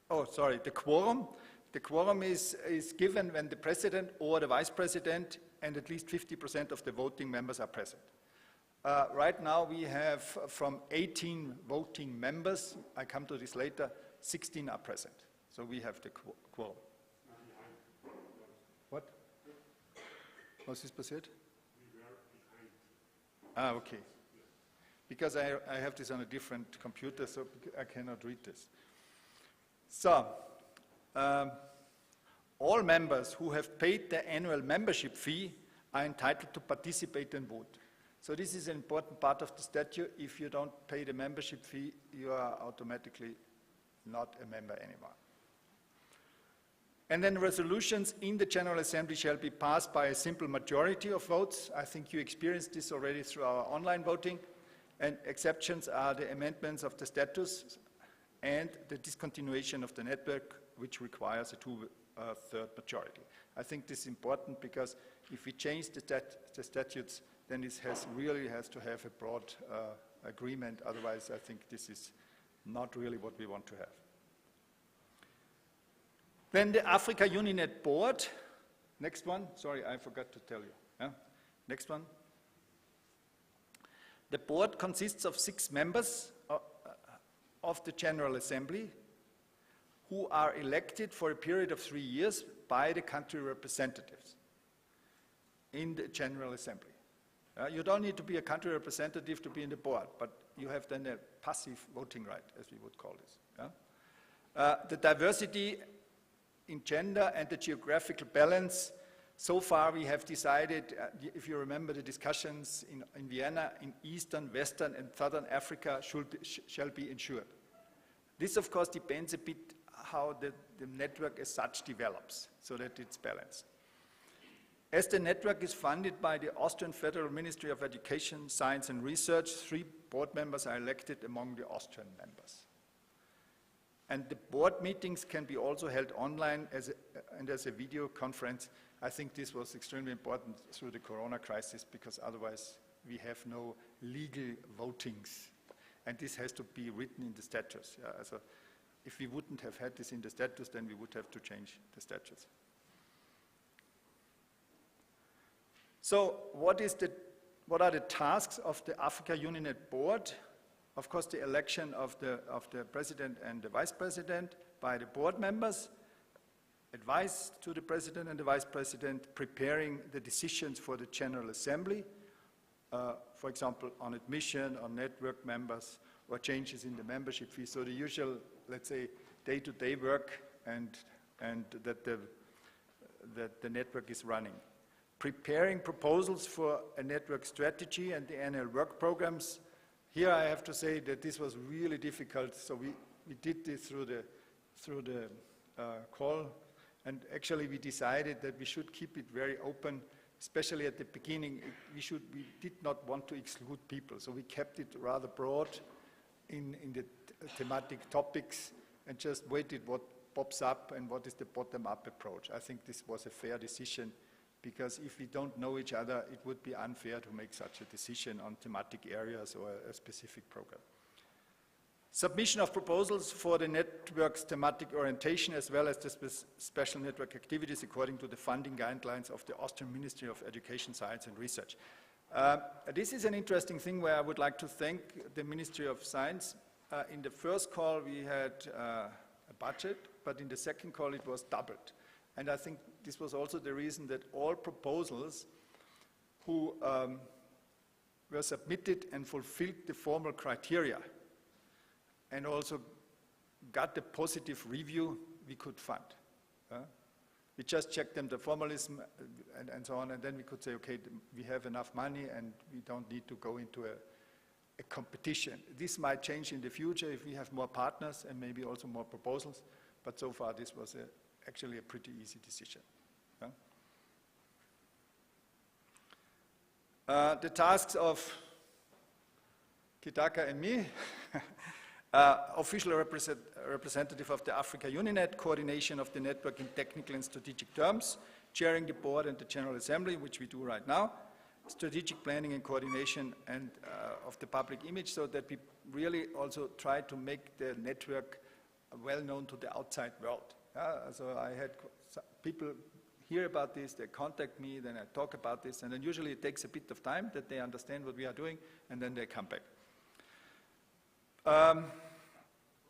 the quorum. The quorum is given when the president or the vice president and at least 50% of the voting members are present. Right now we have from 18 voting members, I come to this later, 16 are present. So we have the quorum. What? Was ist passiert? Okay. Because I have this on a different computer, so I cannot read this. So, all members who have paid their annual membership fee are entitled to participate and vote. So this is an important part of the statute. If you don't pay the membership fee, you are automatically not a member anymore. And then resolutions in the General Assembly shall be passed by a simple majority of votes. I think you experienced this already through our online voting. And exceptions are the amendments of the statutes and the discontinuation of the network, which requires a two-third majority. I think this is important because if we change the statutes, then it really has to have a broad agreement. Otherwise, I think this is not really what we want to have. Then the Africa-UniNet board. Next one. Sorry, I forgot to tell you. Yeah? Next one. The board consists of 6 members of the General Assembly who are elected for a period of 3 years by the country representatives in the General Assembly. You don't need to be a country representative to be in the board, but you have then a passive voting right, as we would call this. Yeah? The diversity in gender and the geographical balance. So far we have decided, if you remember the discussions in Vienna, in Eastern, Western and Southern Africa shall be ensured. This of course depends a bit how the network as such develops, so that it's balanced. As the network is funded by the Austrian Federal Ministry of Education, Science and Research, 3 board members are elected among the Austrian members. And the board meetings can be also held online as a video conference. I think this was extremely important through the corona crisis because otherwise we have no legal votings. And this has to be written in the statutes. Yeah? So if we wouldn't have had this in the statutes, then we would have to change the statutes. So what are the tasks of the Africa-UniNet board? Of course, the election of the president and the vice president by the board members, advice to the president and the vice president, preparing the decisions for the General Assembly, for example, on admission, on network members, or changes in the membership fee. So the usual, let's say, day-to-day work and that the network is running. Preparing proposals for a network strategy and the annual work programs. Here I have to say that this was really difficult, so we did this through the call, and actually we decided that we should keep it very open, especially at the beginning. We did not want to exclude people, so we kept it rather broad in the thematic topics and just waited what pops up and what is the bottom-up approach. I think this was a fair decision because if we don't know each other, it would be unfair to make such a decision on thematic areas or a specific program. Submission of proposals for the network's thematic orientation as well as the special network activities according to the funding guidelines of the Austrian Ministry of Education, Science and Research. This is an interesting thing where I would like to thank the Ministry of Science. In the first call we had a budget, but in the second call it was doubled. And I think this was also the reason that all proposals who were submitted and fulfilled the formal criteria and also got the positive review, we could fund. We just checked them, the formalism and so on, and then we could say, okay, we have enough money and we don't need to go into a competition. This might change in the future if we have more partners and maybe also more proposals, but so far this was actually a pretty easy decision. The tasks of Kitaka and me, official representative of the Africa-UniNet, coordination of the network in technical and strategic terms, chairing the board and the General Assembly, which we do right now, strategic planning and coordination and of the public image, so that we really also try to make the network well known to the outside world. So I had people hear about this, they contact me, then I talk about this, and then usually it takes a bit of time that they understand what we are doing, and then they come back.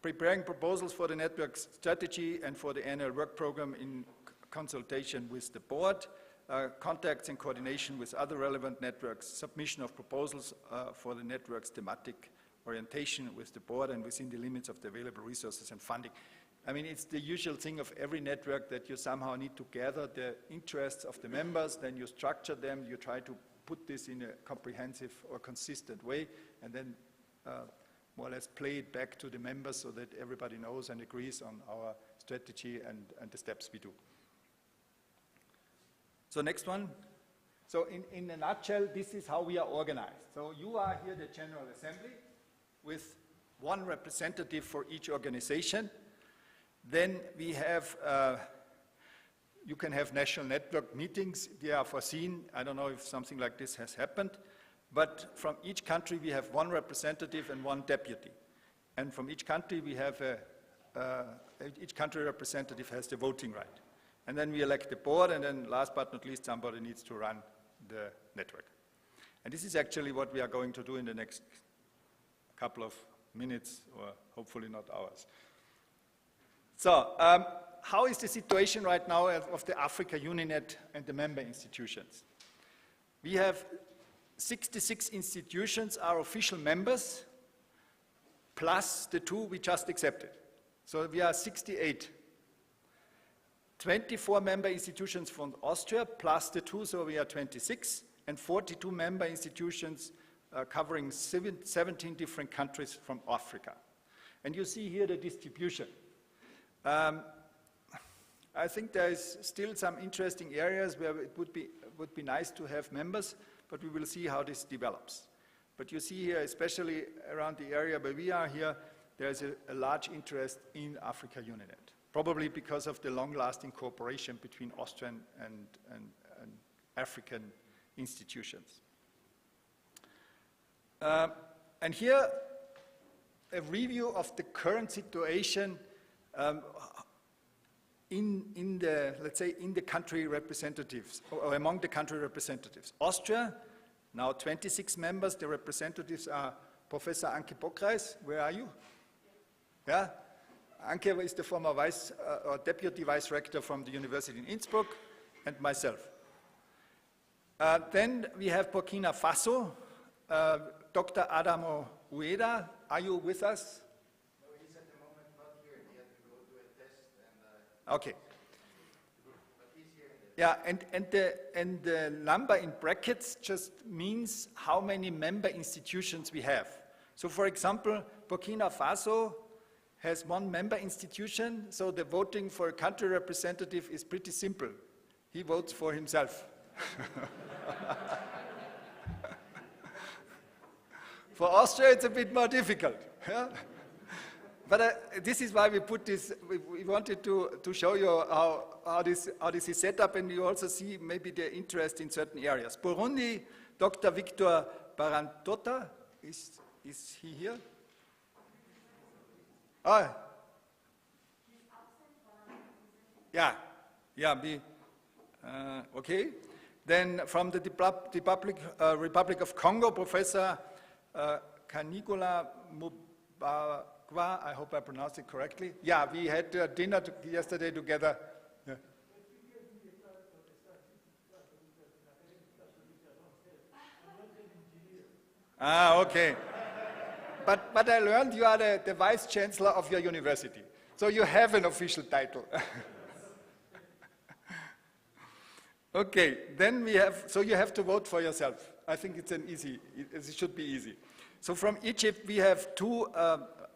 Preparing proposals for the network strategy and for the annual work program in consultation with the board, contacts and coordination with other relevant networks, submission of proposals for the network's thematic orientation with the board and within the limits of the available resources and funding. I mean, it's the usual thing of every network that you somehow need to gather the interests of the members, then you structure them, you try to put this in a comprehensive or consistent way, and then more or less play it back to the members so that everybody knows and agrees on our strategy and the steps we do. So next one. So in a nutshell, this is how we are organized. So you are here the General Assembly with one representative for each organization. Then we have, you can have national network meetings. They are foreseen. I don't know if something like this has happened. But from each country we have one representative and one deputy. And from each country we have each country representative has the voting right. And then we elect the board, and then last but not least, somebody needs to run the network. And this is actually what we are going to do in the next couple of minutes, or hopefully not hours. So, how is the situation right now of the Africa-UniNet and the member institutions? We have 66 institutions are official members, plus the 2 we just accepted. So we are 68. 24 member institutions from Austria, plus the 2, so we are 26, and 42 member institutions covering 17 different countries from Africa. And you see here the distribution. I think there is still some interesting areas where it would be nice to have members, but we will see how this develops. But you see here, especially around the area where we are here, there is a large interest in Africa-UniNet, probably because of the long-lasting cooperation between Austrian and African institutions. And here, a review of the current situation in the, let's say, in the country representatives, or among the country representatives. Austria, now 26 members. The representatives are Professor Anke Bockreis. Where are you? Yeah? Anke is the former or deputy vice rector from the University in Innsbruck, and myself. Then we have Burkina Faso, Dr. Adamo Ueda. Are you with us? No, he's at the moment not here. He had to go to a test. And, okay. But he's here. Yeah, and the number in brackets just means how many member institutions we have. So for example, Burkina Faso has one member institution, so the voting for a country representative is pretty simple. He votes for himself. For Austria, it's a bit more difficult. Yeah? But this is why we put this, we wanted to show you how this is set up, and you also see maybe their interest in certain areas. Burundi, Dr. Victor Barantota, is he here? Oh. Yeah, okay. Then from the Republic of Congo, Professor Canigula Mubagwa, I hope I pronounced it correctly. Yeah, we had dinner yesterday together. Yeah. Ah, okay. But I learned you are the Vice Chancellor of your university, so you have an official title. Okay, then we have, so you have to vote for yourself. I think it's it should be easy. So from Egypt, we have two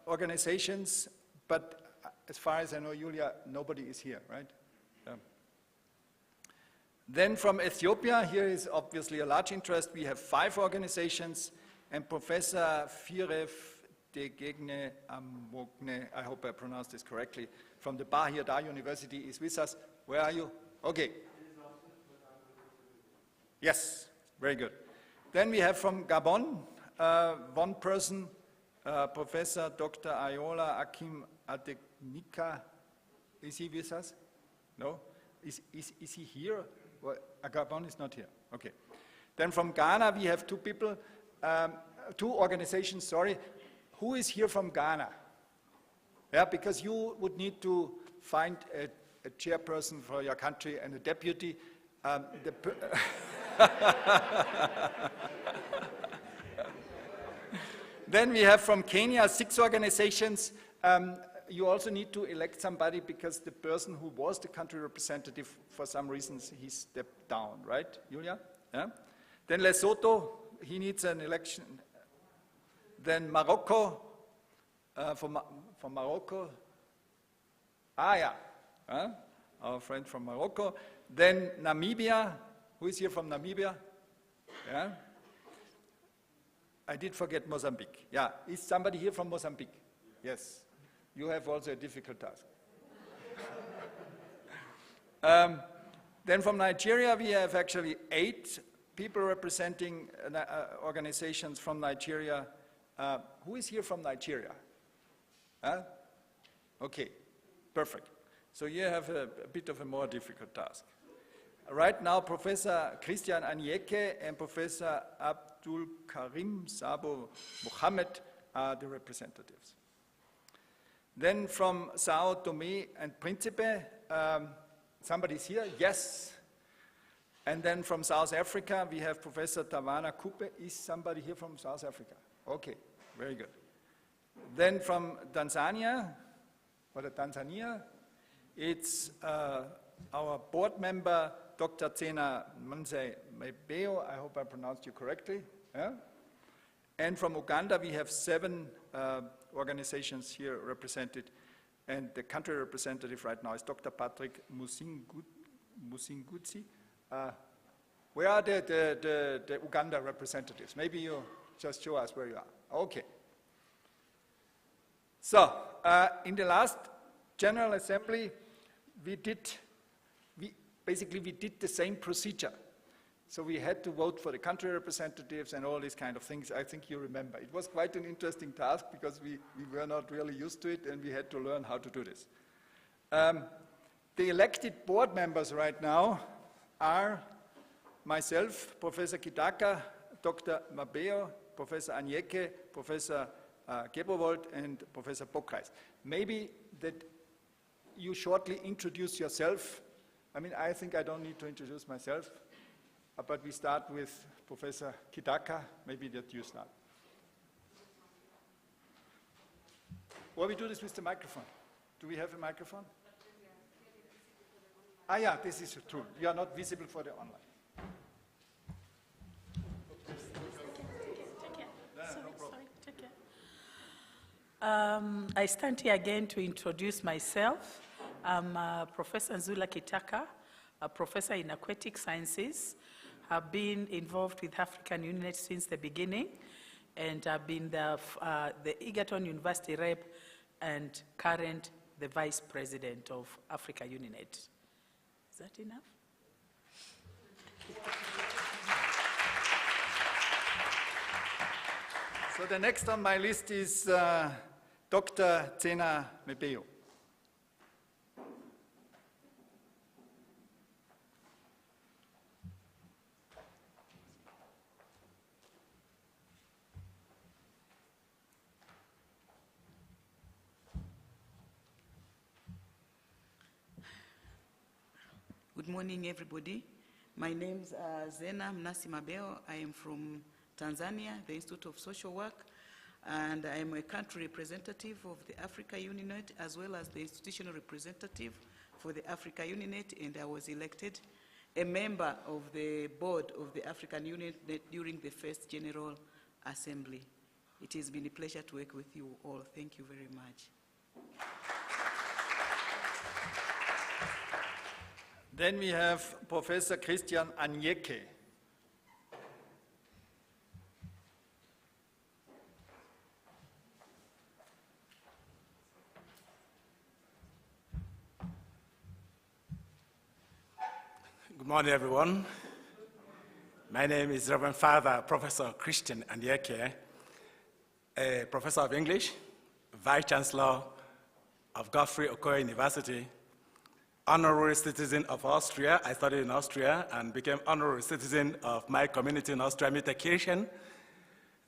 organizations, but as far as I know, Julia, nobody is here, right? Yeah. Then from Ethiopia, here is obviously a large interest. We have 5 organizations, and Professor Firef Degegne Amogne, I hope I pronounced this correctly, from the Bahir Dar University is with us. Where are you? Okay. Yes, very good. Then we have from Gabon, one person, Professor Dr. Ayola Akim Adeknika. Is he with us? No? Is he here? Well, Gabon is not here. Okay. Then from Ghana, we have 2 people, 2 organizations, sorry. Who is here from Ghana? Yeah, because you would need to find a chairperson for your country and a deputy. Then we have from Kenya 6 organizations. You also need to elect somebody because the person who was the country representative, for some reasons, he stepped down, right, Julia? Yeah? Then Lesotho, he needs an election. Then Morocco, from Morocco. Ah, yeah, our friend from Morocco. Then Namibia. Who is here from Namibia? Yeah? I did forget Mozambique. Yeah, is somebody here from Mozambique? Yes. You have also a difficult task. Then from Nigeria, we have actually 8 people representing organizations from Nigeria. Who is here from Nigeria? Huh? Okay, perfect. So you have a bit of a more difficult task. Right now, Professor Christian Anyeke and Professor Abdul Karim Sabo Mohammed are the representatives. Then from Sao Tome and Principe, somebody's here? Yes. And then from South Africa, we have Professor Tawana Kupe. Is somebody here from South Africa? Okay, very good. Then from Tanzania, it's our board member, Dr. Tsena Manze Mebeo, I hope I pronounced you correctly. Yeah? And from Uganda, we have 7 organizations here represented, and the country representative right now is Dr. Patrick Musingutsi. Where are the Uganda representatives? Maybe you just show us where you are. Okay. So, in the last General Assembly, we did the same procedure. So we had to vote for the country representatives and all these kind of things. I think you remember. It was quite an interesting task because we were not really used to it and we had to learn how to do this. The elected board members right now are myself, Professor Kitaka, Dr. Mabeo, Professor Anyeke, Professor Gebowold, and Professor Bokreis. Maybe that you shortly introduce yourself. I mean, I think I don't need to introduce myself, but we start with Professor Kitaka. Maybe that you start. Or we do this with the microphone. Do we have a microphone? Ah, yeah, this is true. You are not visible for the online. I stand here again to introduce myself. I'm Professor Nzula Kitaka, a professor in aquatic sciences. I've been involved with Africa-UniNet since the beginning, and I've been the Egerton University rep and current the Vice President of Africa-UniNet. Is that enough? So the next on my list is Dr. Tsena Mebeo. Good morning, everybody. My name is Zena Mnasi Mabeo. I am from Tanzania, the Institute of Social Work, and I am a country representative of the Africa-UniNet as well as the institutional representative for the Africa-UniNet, and I was elected a member of the board of the African-UniNet during the first General Assembly. It has been a pleasure to work with you all. Thank you very much. Then we have Professor Christian Anyeke. Good morning, everyone. My name is Reverend Father Professor Christian Anyeke, a professor of English, Vice Chancellor of Godfrey Okoye University, honorary citizen of Austria. I studied in Austria and became honorary citizen of my community in Austria, Mitterkirchen.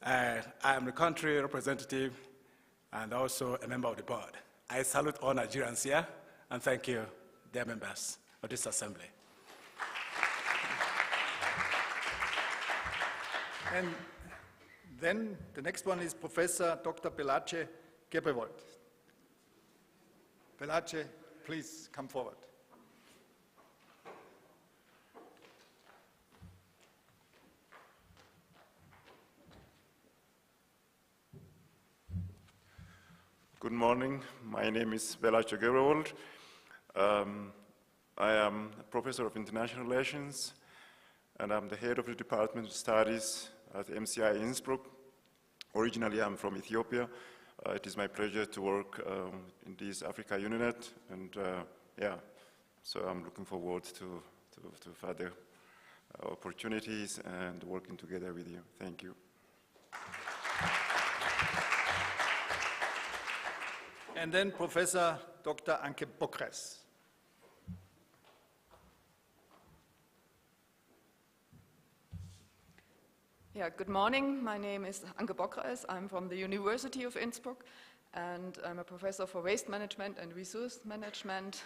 I am the country representative and also a member of the board. I salute all Nigerians here and thank you, dear members of this assembly. And then the next one is Professor Dr. Belace Gebrewold. Belace, please come forward. Good morning. My name is Belace Gebrewold. I am a professor of international relations, and I'm the head of the Department of Studies at MCI Innsbruck. Originally, I'm from Ethiopia. It is my pleasure to work in this Africa-UniNet, and yeah, so I'm looking forward to further opportunities and working together with you. Thank you. And then Professor Dr. Anke Bokres. Yeah, good morning. My name is Anke Bokres. I'm from the University of Innsbruck, and I'm a professor for waste management and resource management,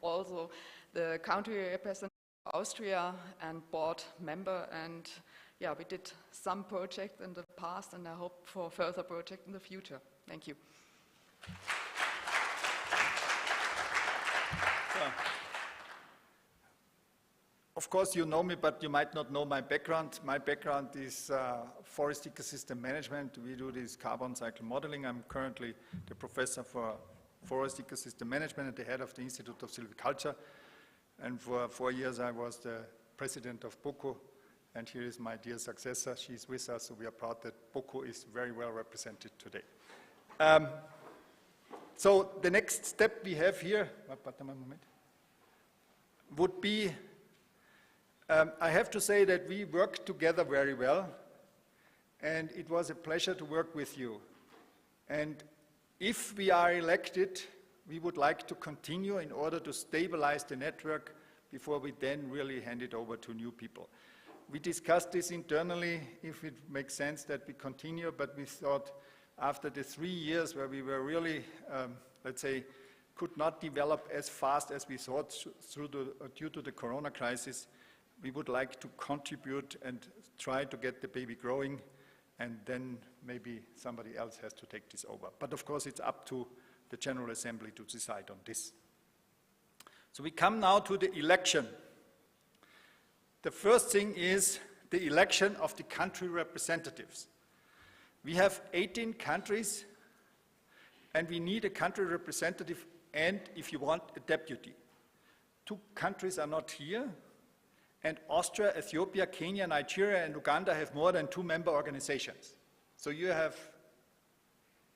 also the country representative of Austria and board member. And yeah, we did some projects in the past, and I hope for further projects in the future. Thank you. Of course, you know me, but you might not know my background. My background is forest ecosystem management. We do this carbon cycle modeling. I'm currently the professor for forest ecosystem management and the head of the Institute of Silviculture. And for 4 years, I was the president of BOCO. And here is my dear successor. She's with us, so we are proud that BOCO is very well represented today. So the next step we have here would be, I have to say that we worked together very well, and it was a pleasure to work with you. And if we are elected, we would like to continue in order to stabilize the network before we then really hand it over to new people. We discussed this internally, if it makes sense that we continue, but we thought after the 3 years where we were really, let's say, could not develop as fast as we thought due to the corona crisis, we would like to contribute and try to get the baby growing, and then maybe somebody else has to take this over. But of course, it's up to the General Assembly to decide on this. So we come now to the election. The first thing is the election of the country representatives. We have 18 countries, and we need a country representative and, if you want, a deputy. 2 countries are not here, and Austria, Ethiopia, Kenya, Nigeria, and Uganda have more than 2 member organizations. So you have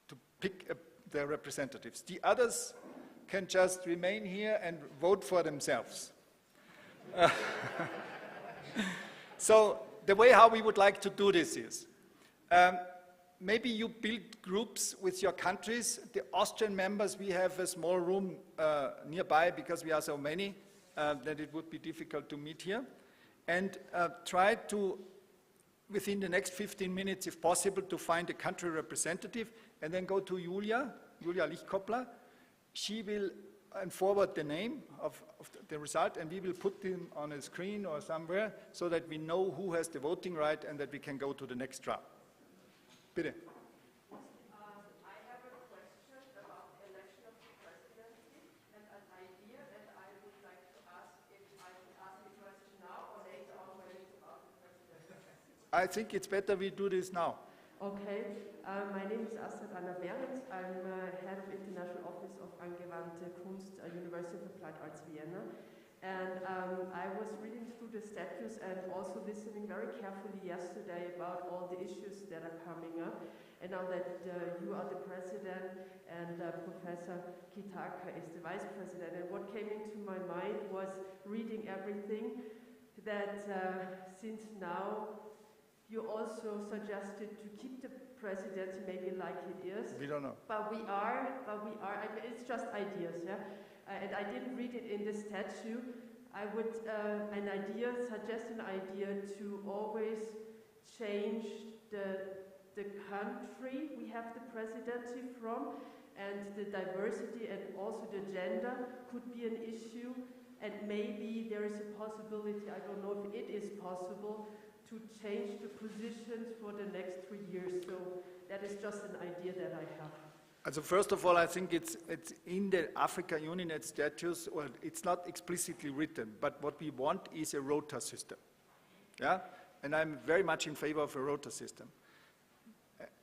to pick a their representatives. The others can just remain here and vote for themselves. So the way how we would like to do this is, maybe you build groups with your countries. The Austrian members, we have a small room nearby because we are so many that it would be difficult to meet here. And try to, within the next 15 minutes, if possible, to find a country representative and then go to Julia Lichtkoppler. She will forward the name of the result, and we will put them on a screen or somewhere so that we know who has the voting right and that we can go to the next round. Bitte. I have a question about the election of the presidency and an idea that I would like to ask if I can ask the question now or later on when it's about the presidency. I think it's better we do this now. Okay, my name is Astrid Anna Behrens. I'm head of International Office of Angewandte Kunst, University of Applied Arts Vienna. And I was reading through the statutes and also listening very carefully yesterday about all the issues that are coming up. And now that you are the president and Professor Kitaka is the vice president, and what came into my mind was reading everything that since now you also suggested to keep the presidency maybe like it is. We don't know. But we are, I mean, it's just ideas, yeah? And I didn't read it in the statute. I would, suggest an idea to always change the country we have the presidency from, and the diversity and also the gender could be an issue, and maybe there is a possibility, I don't know if it is possible, to change the positions for the next 3 years. So that is just an idea that I have. So first of all, I think it's in the Africa-UniNet statutes, or it's not explicitly written, but what we want is a rota system. Yeah? And I'm very much in favor of a rota system.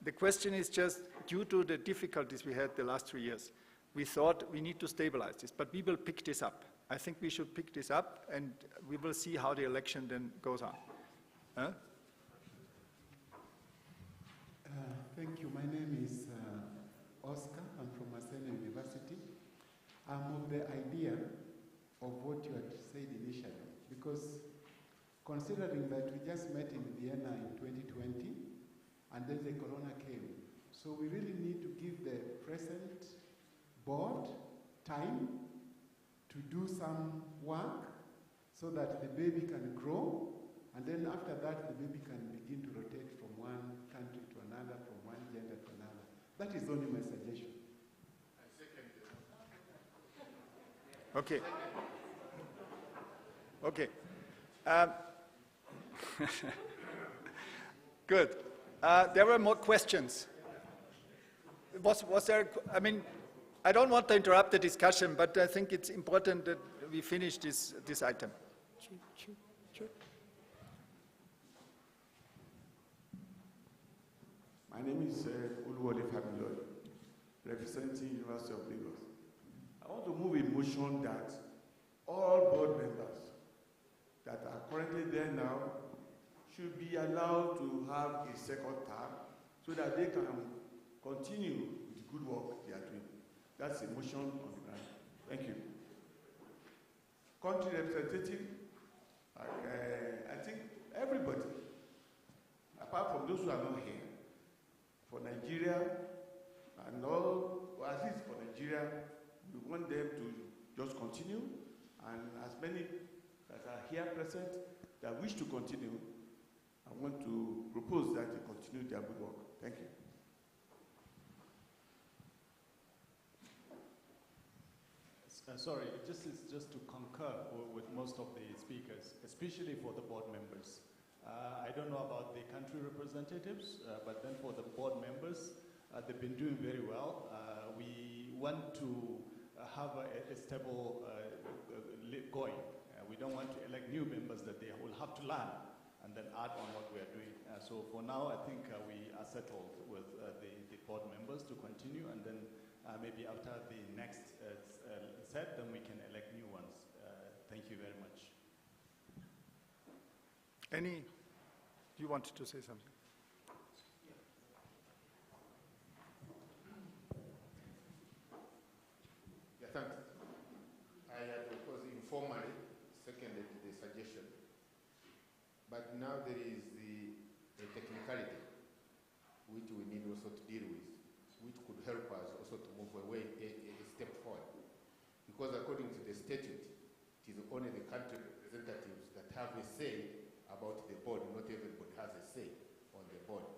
The question is just, due to the difficulties we had the last 3 years, we thought we need to stabilize this, but we will pick this up. I think we should pick this up, and we will see how the election then goes on. Huh? Thank you. My name is Oscar. I'm from Maseno University. I'm of the idea of what you had said initially, because considering that we just met in Vienna in 2020, and then the corona came, so we really need to give the present board time to do some work so that the baby can grow. And then after that, the baby can begin to rotate from one country to another, from one gender to another. That is only my suggestion. Okay. Okay. Good. There were more questions. Was there, I mean, I don't want to interrupt the discussion, but I think it's important that we finish this item. My name is Uluwole Fabuloi, representing University of Lagos. I want to move a motion that all board members that are currently there now should be allowed to have a second term so that they can continue with the good work they are doing. That's a motion on the ground. Thank you. Country representative, I think everybody, apart from those who are not here, for Nigeria and all, or at least for Nigeria, we want them to just continue, and as many that are here present that wish to continue, I want to propose that they continue their good work. Thank you. Sorry, just to concur with most of the speakers, especially for the board members. I don't know about the country representatives, but then for the board members, they've been doing very well. We want to have a stable going. We don't want to elect new members that they will have to learn and then add on what we are doing. So for now, I think we are settled with the board members to continue, and then maybe after the next set, then we can elect new ones. Thank you very much. You wanted to say something? suggestion. But now there is a technicality which we need also to deal with, which could help us also to move away a step forward. Because according to the statute, it is only the country representatives that have a say about the board. Not everybody has a say on the board.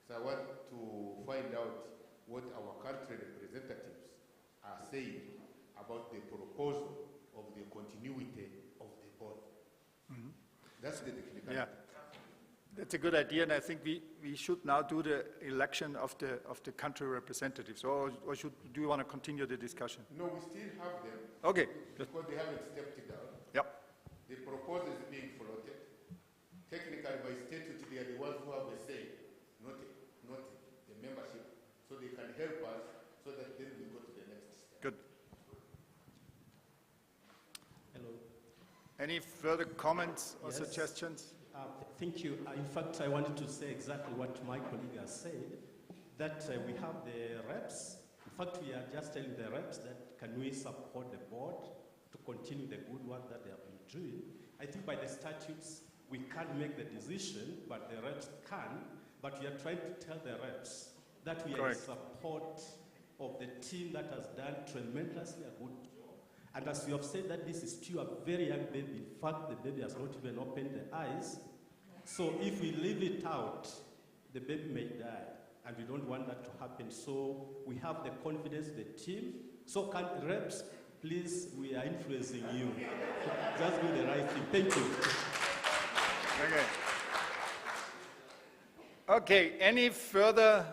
So I want to find out what our country representatives are saying about the proposal of the continuity of the board. Mm-hmm. That's the technicality. Yeah, that's a good idea, and I think we should now do the election of the country representatives. Or do you want to continue the discussion? No, we still have them. Okay. Because they haven't stepped it down. Yep. The proposal is being floated. Technically, by statute, they are the ones who have a say, not the membership, so they can help us so that then we go to the next step. Good. Hello. Any further comments or Yes. suggestions? Thank you. In fact, I wanted to say exactly what my colleague has said, that we have the reps. In fact, we are just telling the reps that can we support the board to continue the good work that they have been doing. I think by the statutes, we can't make the decision, but the reps can. But we are trying to tell the reps that we are in support of the team that has done tremendously a good job. And as you have said that this is still a very young baby, in fact, the baby has not even opened the eyes. So if we leave it out, the baby may die. And we don't want that to happen. So we have the confidence, the team. So can reps, please, we are influencing you. Just do the right thing. Thank you. Okay, any further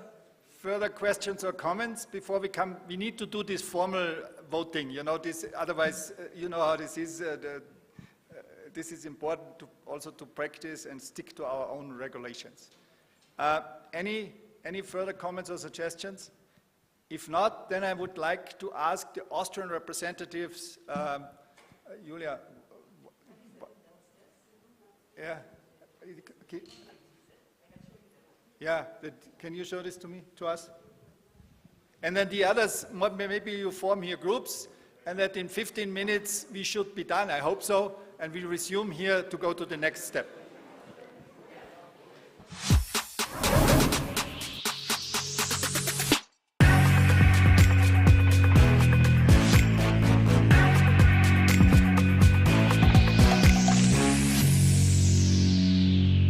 questions or comments before we come? We need to do this formal voting, you know, this, otherwise, you know how this is, this is important to also to practice and stick to our own regulations. Any further comments or suggestions? If not, then I would like to ask the Austrian representatives, Julia, yeah, okay. Yeah, can you show this to us? And then the others, maybe you form here groups, and that in 15 minutes we should be done, I hope so, and we resume here to go to the next step.